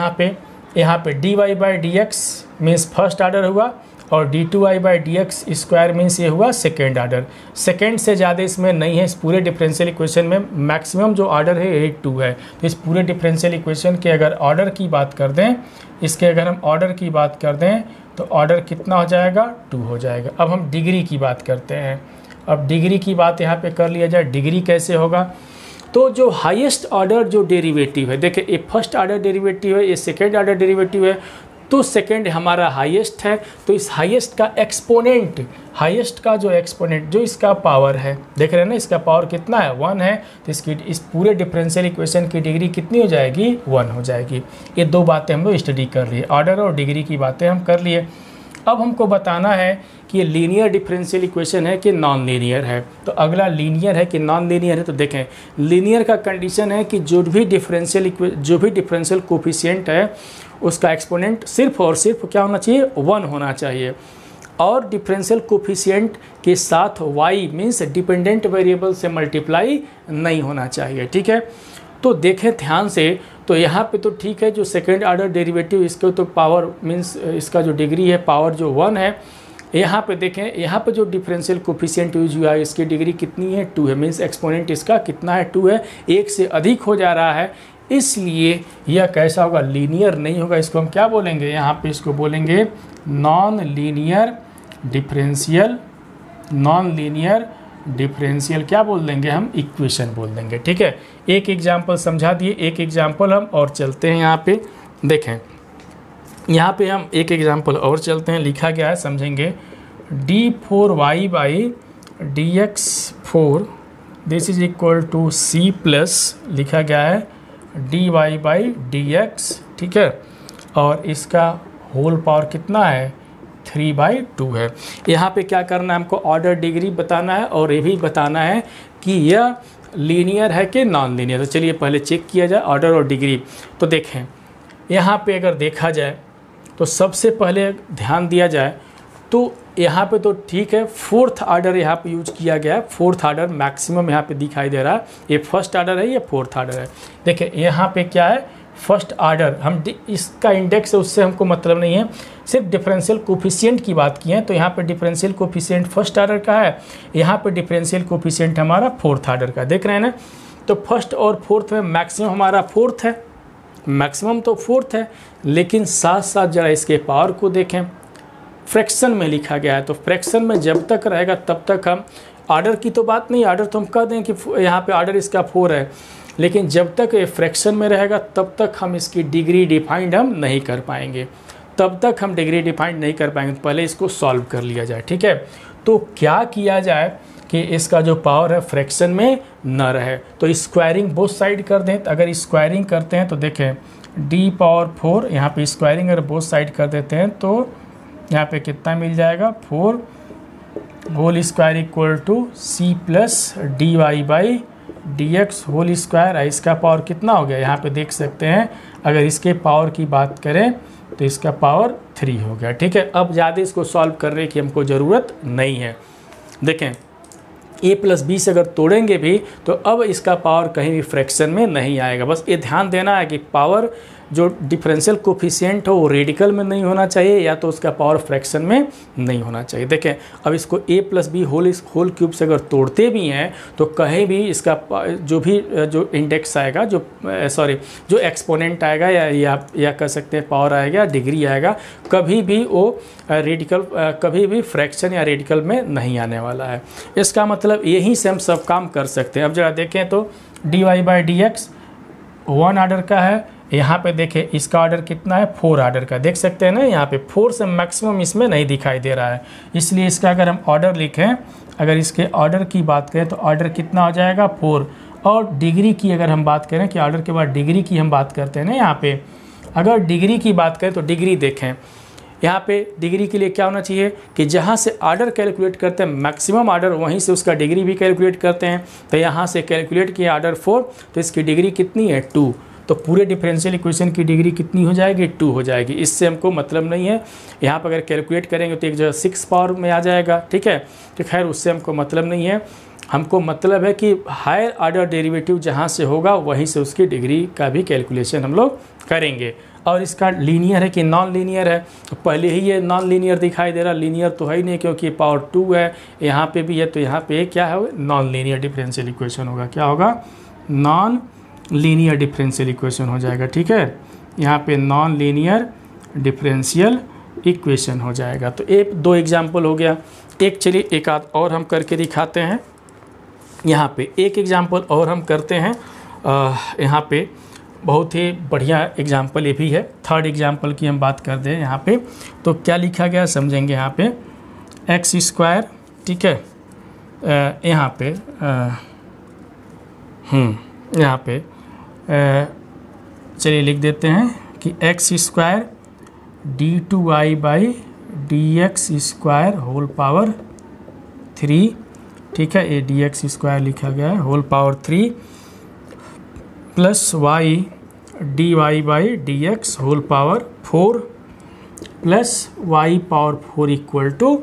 यहाँ पे dy/dx मीन्स फर्स्ट ऑर्डर हुआ और d2y/dx² मीन्स ये हुआ सेकेंड ऑर्डर। सेकेंड से ज़्यादा इसमें नहीं है, इस पूरे डिफरेंशियल इक्वेशन में मैक्सिमम जो ऑर्डर है 2 है। तो इस पूरे डिफरेंशियल इक्वेशन के अगर ऑर्डर की बात कर दें, इसके अगर हम ऑर्डर की बात कर दें तो ऑर्डर कितना हो जाएगा, 2 हो जाएगा। अब हम डिग्री की बात करते हैं। अब डिग्री की बात यहाँ पे कर लिया जाए, डिग्री कैसे होगा। तो जो हाईएस्ट ऑर्डर जो डेरिवेटिव है, देखिए ये फर्स्ट ऑर्डर डेरिवेटिव है, ये सेकेंड ऑर्डर डेरिवेटिव है, तो सेकेंड हमारा हाईएस्ट है, तो इस हाईएस्ट का एक्सपोनेंट, हाईएस्ट का जो एक्सपोनेंट जो इसका पावर है, देख रहे हैं ना इसका पावर कितना है 1 है, तो इसकी इस पूरे डिफरेंशियल इक्वेशन की डिग्री कितनी हो जाएगी 1 हो जाएगी। ये दो बातें हम लोग स्टडी कर लिए, ऑर्डर और डिग्री की बातें हम कर लिए। अब हमको बताना है कि ये लीनियर डिफरेंशियल इक्वेशन है कि नॉन लीनियर है। तो अगला लीनियर है कि नॉन लीनियर है। तो देखें लीनियर का कंडीशन है कि जो भी डिफरेंशियल कोफिशिएंट है उसका एक्सपोनेंट सिर्फ और सिर्फ क्या होना चाहिए 1 होना चाहिए, और डिफरेंशियल कोफिशिएंट के साथ y मीन्स डिपेंडेंट वेरिएबल से मल्टीप्लाई नहीं होना चाहिए। ठीक है, तो देखें ध्यान से, तो यहाँ पे तो ठीक है, जो सेकेंड ऑर्डर डेरिवेटिव इसके तो पावर मीन्स इसका जो डिग्री है पावर जो 1 है। यहाँ पे देखें, यहाँ पे जो डिफरेंशियल कोफिशिएंट यूज हुआ है इसकी डिग्री कितनी है 2 है, मीन्स एक्सपोनेंट इसका कितना है 2 है, 1 से अधिक हो जा रहा है, इसलिए यह कैसा होगा लीनियर नहीं होगा। इसको हम क्या बोलेंगे, यहाँ पे इसको बोलेंगे non linear differential, non linear differential क्या बोल देंगे हम इक्वेशन बोल देंगे। ठीक है, एक एग्जांपल समझा दिए, एक एग्जांपल हम और चलते हैं। यहाँ पे देखें, यहाँ पे हम एक एग्जांपल और चलते हैं, लिखा गया है समझेंगे d4y by dx4 this is equal to c plus लिखा गया है dy बाई dx। ठीक है, और इसका होल पावर कितना है 3/2 है। यहाँ पे क्या करना है हमको ऑर्डर डिग्री बताना है और ये भी बताना है कि यह लीनियर है कि नॉन लीनियर। तो चलिए पहले चेक किया जाए ऑर्डर और डिग्री। तो देखें यहाँ पे अगर देखा जाए तो सबसे पहले ध्यान दिया जाए तो यहाँ पे तो ठीक है, फोर्थ ऑर्डर यहाँ पे यूज किया गया है, फोर्थ ऑर्डर मैक्सिमम यहाँ पे दिखाई दे रहा है। ये फर्स्ट ऑर्डर है, ये फोर्थ ऑर्डर है। देखिए यहाँ पे क्या है फर्स्ट ऑर्डर, हम इसका इंडेक्स है उससे हमको मतलब नहीं है, सिर्फ डिफरेंशियल कोफिशिएंट की बात की है। तो यहाँ पे डिफरेंशियल कोफिशिएंट फर्स्ट ऑर्डर का है, यहाँ पे डिफरेंशियल कोफिशिएंट हमारा फोर्थ ऑर्डर का, देख रहे हैं ना। तो फर्स्ट और फोर्थ में मैक्सिमम हमारा फोर्थ है, मैक्सिमम तो फोर्थ है, लेकिन साथ साथ जरा इसके पावर को देखें, फ्रैक्शन में लिखा गया है। तो फ्रैक्शन में जब तक रहेगा तब तक हम ऑर्डर की तो बात नहीं, ऑर्डर तो हम कह दें कि यहाँ पे ऑर्डर इसका 4 है, लेकिन जब तक ये फ्रैक्शन में रहेगा तब तक हम इसकी डिग्री डिफाइंड हम नहीं कर पाएंगे, तब तक हम डिग्री डिफाइंड नहीं कर पाएंगे। तो पहले इसको सॉल्व कर लिया जाए। ठीक है, तो क्या किया जाए कि इसका जो पावर है फ्रैक्शन में न रहे, तो स्क्वायरिंग बोथ साइड कर दें। तो अगर स्क्वायरिंग करते हैं तो देखें d⁴ यहाँ पे स्क्वायरिंग अगर बोथ साइड कर देते हैं तो यहाँ पे कितना मिल जाएगा 4 whole square equal to c plus dy by dx whole square. इसका पावर कितना हो गया, यहाँ पे देख सकते हैं, अगर इसके पावर की बात करें तो इसका पावर 3 हो गया। ठीक है, अब ज़्यादा इसको सॉल्व करने की हमको ज़रूरत नहीं है। देखें a प्लस b से अगर तोड़ेंगे भी तो अब इसका पावर कहीं भी फ्रैक्शन में नहीं आएगा। बस ये ध्यान देना है कि पावर जो डिफरेंशियल कोफिशिएंट हो वो रेडिकल में नहीं होना चाहिए, या तो उसका पावर फ्रैक्शन में नहीं होना चाहिए। देखें अब इसको a plus b whole cube से अगर तोड़ते भी हैं तो कहीं भी इसका जो इंडेक्स आएगा, जो एक्सपोनेंट आएगा या कह सकते हैं पावर आएगा, डिग्री आएगा, कभी भी वो रेडिकल कभी भी फ्रैक्शन या रेडिकल में नहीं आने वाला है। इसका मतलब यहीं से हम सब काम कर सकते हैं। अब जरा देखें तो dy बाई dx 1 ऑर्डर का है, यहाँ पे देखें इसका ऑर्डर कितना है 4 ऑर्डर का, देख सकते हैं ना, यहाँ पे 4 से मैक्सिमम इसमें नहीं दिखाई दे रहा है, इसलिए इसका अगर हम ऑर्डर लिखें, अगर इसके ऑर्डर की बात करें तो ऑर्डर कितना हो जाएगा 4। और डिग्री की अगर हम बात करें कि ऑर्डर के बाद डिग्री की हम बात करते हैं ना, यहाँ पे अगर डिग्री की बात करें तो डिग्री देखें, यहाँ पे डिग्री के लिए क्या होना चाहिए कि जहाँ से ऑर्डर कैलकुलेट करते हैं मैक्सिमम ऑर्डर, वहीं से उसका डिग्री भी कैलकुलेट करते हैं। तो यहाँ से कैलकुलेट किया ऑर्डर 4, तो इसकी डिग्री कितनी है 2, तो पूरे डिफरेंशियल इक्वेशन की डिग्री कितनी हो जाएगी 2 हो जाएगी। इससे हमको मतलब नहीं है, यहाँ पर अगर कैलकुलेट करेंगे तो एक जगह 6 पावर में आ जाएगा। ठीक है, तो खैर उससे हमको मतलब नहीं है, हमको मतलब है कि हायर ऑर्डर डेरिवेटिव जहाँ से होगा वहीं से उसकी डिग्री का भी कैलकुलेशन हम लोग करेंगे। और इसका लीनियर है कि नॉन लीनियर है, तो पहले ही ये नॉन लीनियर दिखाई दे रहा, लीनियर तो है ही नहीं क्योंकि पावर 2 है, यहाँ पे भी है, तो यहाँ पे क्या है नॉन लीनियर डिफरेंशियल इक्वेशन होगा। क्या होगा नॉन लीनियर डिफरेंशियल इक्वेशन हो जाएगा। ठीक है, यहाँ पे नॉन लीनियर डिफरेंशियल इक्वेशन हो जाएगा। तो एक 2 एग्जाम्पल हो गया, एक चलिए एक आध और हम करके दिखाते हैं। यहाँ पे एक एग्जाम्पल और हम करते हैं। यहाँ पे बहुत ही बढ़िया एग्जाम्पल ये भी है। थर्ड एग्जाम्पल की हम बात कर दें यहाँ पे, तो क्या लिखा गया समझेंगे। यहाँ पे एक्स स्क्वायर, ठीक है, यहाँ पे यहाँ पे चलिए लिख देते हैं कि x square d2y by dx square whole power 3, ठीक है, ये dx स्क्वायर लिखा गया है whole power 3 plus y dy by dx whole power 4 plus y power 4 equal to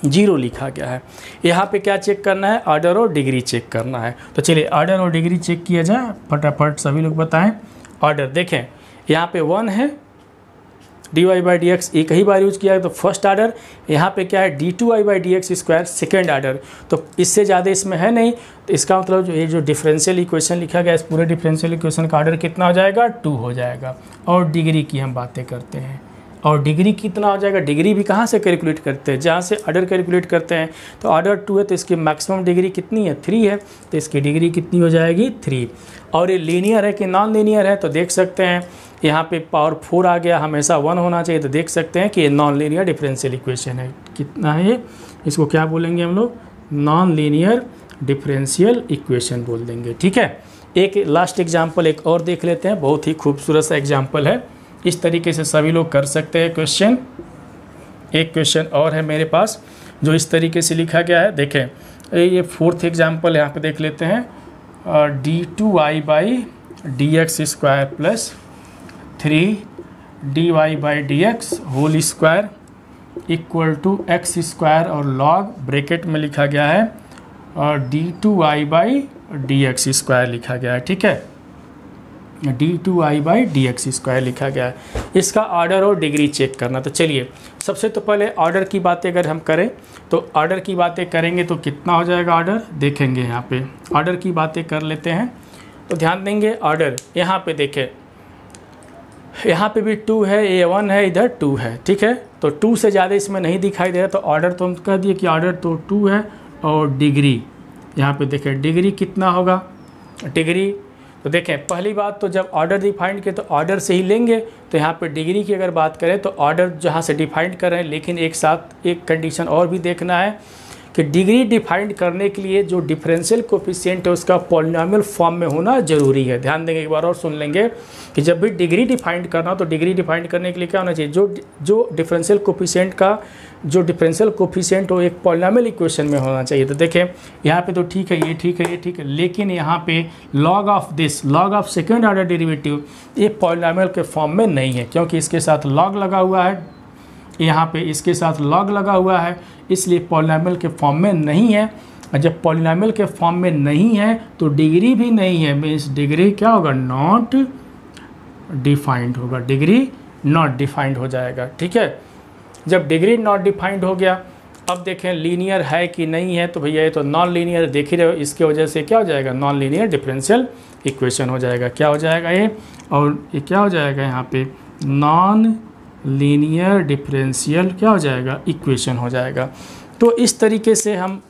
0 लिखा गया है। यहाँ पे क्या चेक करना है, ऑर्डर और डिग्री चेक करना है। तो चलिए ऑर्डर और डिग्री चेक किया जाए, फटाफट सभी लोग बताएं। ऑर्डर देखें, यहाँ पे 1 है, dy बाई डी एक्स एक ही बार यूज किया है तो फर्स्ट ऑर्डर, यहाँ पे क्या है d2y by d x square second order, तो इससे ज़्यादा इसमें है नहीं। तो इसका मतलब जो ये जो डिफरेंशियल इक्वेशन लिखा गया, इस पूरे डिफरेंशियल इक्वेशन का ऑर्डर कितना हो जाएगा, 2 हो जाएगा। और डिग्री की हम बातें करते हैं, और डिग्री कितना हो जाएगा, डिग्री भी कहाँ से कैलकुलेट करते हैं, जहाँ से ऑर्डर कैलकुलेट करते हैं। तो ऑर्डर 2 है तो इसकी मैक्सिमम डिग्री कितनी है, 3 है, तो इसकी डिग्री कितनी हो जाएगी, 3। और ये लीनियर है कि नॉन लीनियर है, तो देख सकते हैं यहाँ पे पावर 4 आ गया, हमेशा 1 होना चाहिए, तो देख सकते हैं कि ये नॉन लीनियर डिफरेंशियल इक्वेशन है। कितना है ये, इसको क्या बोलेंगे हम लोग, नॉन लीनियर डिफरेंशियल इक्वेशन बोल देंगे, ठीक है। एक लास्ट एग्जाम्पल एक और देख लेते हैं, बहुत ही खूबसूरत सा एग्जाम्पल है। इस तरीके से सभी लोग कर सकते हैं क्वेश्चन। एक क्वेश्चन और है मेरे पास जो इस तरीके से लिखा गया है, देखें ये फोर्थ एग्जाम्पल यहाँ पे देख लेते हैं। d2y by d x square plus 3dy by d x whole square equal to x square और लॉग ब्रैकेट में लिखा गया है और d2y by d x square लिखा गया है, ठीक है, d2y by d x square लिखा गया है। इसका ऑर्डर और डिग्री चेक करना। तो चलिए सबसे तो पहले ऑर्डर की बातें अगर हम करें तो ऑर्डर की बातें करेंगे तो कितना हो जाएगा ऑर्डर, देखेंगे यहाँ पे ऑर्डर की बातें कर लेते हैं। तो ध्यान देंगे ऑर्डर, यहाँ पे देखें, यहाँ पे भी 2 है, ये 1 है, इधर 2 है, ठीक है, तो 2 से ज़्यादा इसमें नहीं दिखाई दे रहा, तो ऑर्डर तो हम कह दिए कि ऑर्डर तो 2 है। और डिग्री यहाँ पे देखें डिग्री कितना होगा, डिग्री तो देखें पहली बात तो जब ऑर्डर डिफाइंड किए तो ऑर्डर से ही लेंगे। तो यहाँ पे डिग्री की अगर बात करें तो ऑर्डर जहाँ से डिफाइंड कर रहे हैं, लेकिन एक साथ एक कंडीशन और भी देखना है कि डिग्री डिफाइंड करने के लिए जो डिफरेंशियल कोफिशिएंट है उसका पॉलिनोमियल फॉर्म में होना जरूरी है। ध्यान देंगे, एक बार और सुन लेंगे कि जब भी डिग्री डिफाइंड करना हो तो डिग्री डिफाइंड करने के लिए क्या होना चाहिए, जो डिफरेंशियल कोफिशिएंट का जो डिफरेंशियल कोफिशिएंट हो एक पॉलिनोमियल इक्वेशन में होना चाहिए। तो देखें यहाँ पे तो ठीक है, ये ठीक है, ये ठीक है, लेकिन यहाँ पे log of this, log of second order derivative ये पॉलिनोमियल के फॉर्म में नहीं है, क्योंकि इसके साथ लॉग लगा हुआ है, यहाँ पे इसके साथ लॉग लगा हुआ है, इसलिए पॉलिनोमियल के फॉर्म में नहीं है। और जब पॉलिनोमियल के फॉर्म में नहीं है तो डिग्री भी नहीं है, मीन्स डिग्री क्या होगा, नॉट डिफाइंड होगा, डिग्री नॉट डिफाइंड हो जाएगा, ठीक है। जब डिग्री नॉट डिफाइंड हो गया, अब देखें लीनियर है कि नहीं है, तो भैया ये तो नॉन लीनियर देख ही रहे हो, इसके वजह से क्या हो जाएगा, नॉन लीनियर डिफरेंशियल इक्वेशन हो जाएगा। क्या हो जाएगा ये, और ये क्या हो जाएगा यहाँ पे, नॉन लीनियर डिफरेंशियल क्या हो जाएगा, इक्वेशन हो जाएगा। तो इस तरीके से हम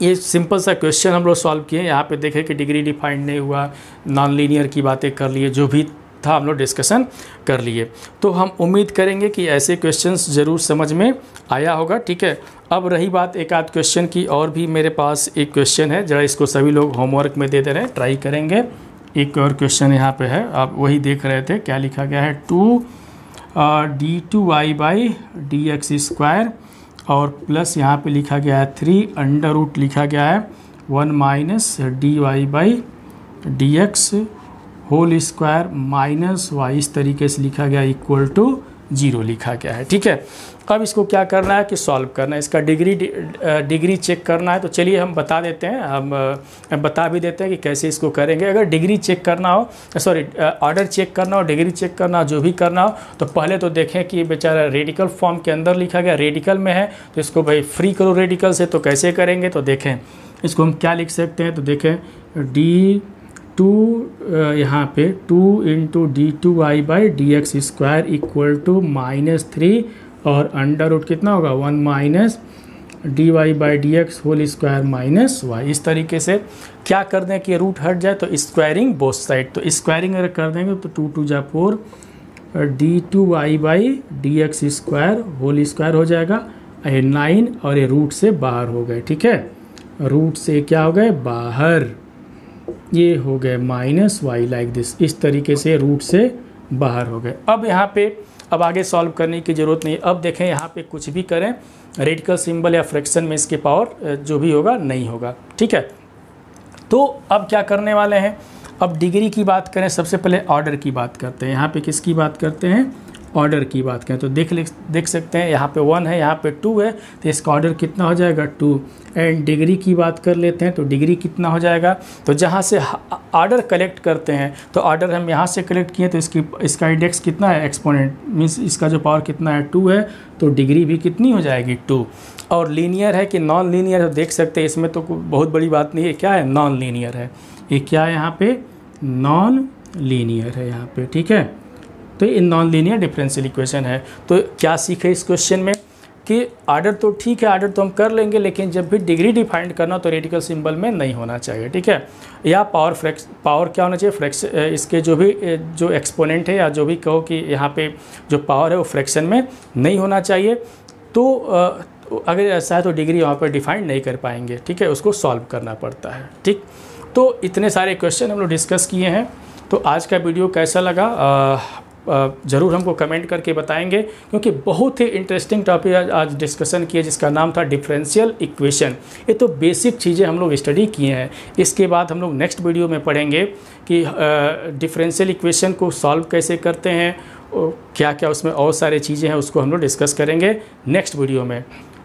ये सिंपल सा क्वेश्चन हम लोग सॉल्व किए। यहाँ पे देखें कि डिग्री डिफाइंड नहीं हुआ, नॉन लीनियर की बातें कर लिए, जो भी था हम लोग डिस्कशन कर लिए। तो हम उम्मीद करेंगे कि ऐसे क्वेश्चंस ज़रूर समझ में आया होगा, ठीक है। अब रही बात एक आध क्वेश्चन की, और भी मेरे पास एक क्वेश्चन है, जरा इसको सभी लोग होमवर्क में दे दे रहे हैं, ट्राई करेंगे। एक और क्वेश्चन यहाँ पे है, आप वही देख रहे थे, क्या लिखा गया है, 2d2y by d x square और प्लस यहाँ पे लिखा गया है 3 अंडर रूट लिखा गया है 1 minus dy by d x whole square minus y, इस तरीके से लिखा गया इक्वल टू 0 लिखा गया है, ठीक है। अब इसको क्या करना है कि सॉल्व करना है, इसका डिग्री चेक करना है। तो चलिए हम बता देते हैं, हम बता भी देते हैं कि कैसे इसको करेंगे। अगर डिग्री चेक करना हो, सॉरी ऑर्डर चेक करना हो, डिग्री चेक करना हो, जो भी करना हो, तो पहले तो देखें कि बेचारा रेडिकल फॉर्म के अंदर लिखा गया, रेडिकल में है, तो इसको भाई फ्री करो रेडिकल से। तो कैसे करेंगे, तो देखें इसको हम क्या लिख सकते हैं, तो देखें d2 यहाँ पे 2 into d2y by d x square equal to -3 और अंडर रूट कितना होगा 1 minus d y by d x whole square minus y. इस तरीके से क्या कर दें कि रूट हट जाए तो स्क्वायरिंग बोथ साइड, तो स्क्वायरिंग अगर कर देंगे तो 2 2 जा 4 d two y by d x square whole square हो जाएगा। ये 9 और ये रूट से बाहर हो गए, ठीक है, रूट से क्या हो गए बाहर, ये हो गए माइनस वाई लाइक दिस। इस तरीके से रूट से बाहर हो गए। अब यहाँ पे अब आगे सॉल्व करने की ज़रूरत नहीं। अब देखें यहाँ पे कुछ भी करें रेडिकल सिंबल या फ्रैक्शन में इसके पावर जो भी होगा नहीं होगा, ठीक है। तो अब क्या करने वाले हैं, अब डिग्री की बात करें, सबसे पहले ऑर्डर की बात करते हैं। यहाँ पे किसकी बात करते हैं, ऑर्डर की बात करें तो देख सकते हैं यहाँ पे 1 है, यहाँ पे 2 है, तो इसका ऑर्डर कितना हो जाएगा 2। एंड डिग्री की बात कर लेते हैं तो डिग्री कितना हो जाएगा, तो जहाँ से ऑर्डर कलेक्ट करते हैं तो ऑर्डर हम यहाँ से कलेक्ट किए तो इसका इंडेक्स कितना है, एक्सपोनेंट मीन्स इसका जो पावर कितना है 2 है, तो डिग्री भी कितनी हो जाएगी 2। और लीनियर है कि नॉन लीनियर है, तो देख सकते हैं इसमें तो बहुत बड़ी बात नहीं है, क्या है नॉन लीनियर है, ये क्या है यहाँ पे नॉन लीनियर है यहाँ पे, ठीक है। तो ये नॉन लीनियर डिफरेंशियल इक्वेशन है। तो क्या सीखे इस क्वेश्चन में कि ऑर्डर तो ठीक है, ऑर्डर तो हम कर लेंगे, लेकिन जब भी डिग्री डिफाइंड करना तो रेडिकल सिंबल में नहीं होना चाहिए, ठीक है। या पावर क्या होना चाहिए, इसके जो भी जो एक्सपोनेंट है या जो भी कहो कि यहाँ पे जो पावर है वो फ्रैक्शन में नहीं होना चाहिए। तो अगर ऐसा है तो डिग्री वहाँ पर डिफाइंड नहीं कर पाएंगे, ठीक है, उसको सॉल्व करना पड़ता है, ठीक। तो इतने सारे क्वेश्चन हम लोग डिस्कस किए हैं। तो आज का वीडियो कैसा लगा ज़रूर हमको कमेंट करके बताएंगे, क्योंकि बहुत ही इंटरेस्टिंग टॉपिक आज डिस्कशन किए जिसका नाम था डिफरेंशियल इक्वेशन। ये तो बेसिक चीज़ें हम लोग स्टडी किए हैं। इसके बाद हम लोग नेक्स्ट वीडियो में पढ़ेंगे कि डिफरेंशियल इक्वेशन को सॉल्व कैसे करते हैं, क्या क्या उसमें और सारी चीज़ें हैं, उसको हम लोग डिस्कस करेंगे नेक्स्ट वीडियो में।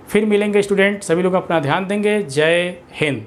फिर मिलेंगे स्टूडेंट, सभी लोग अपना ध्यान देंगे। जय हिंद।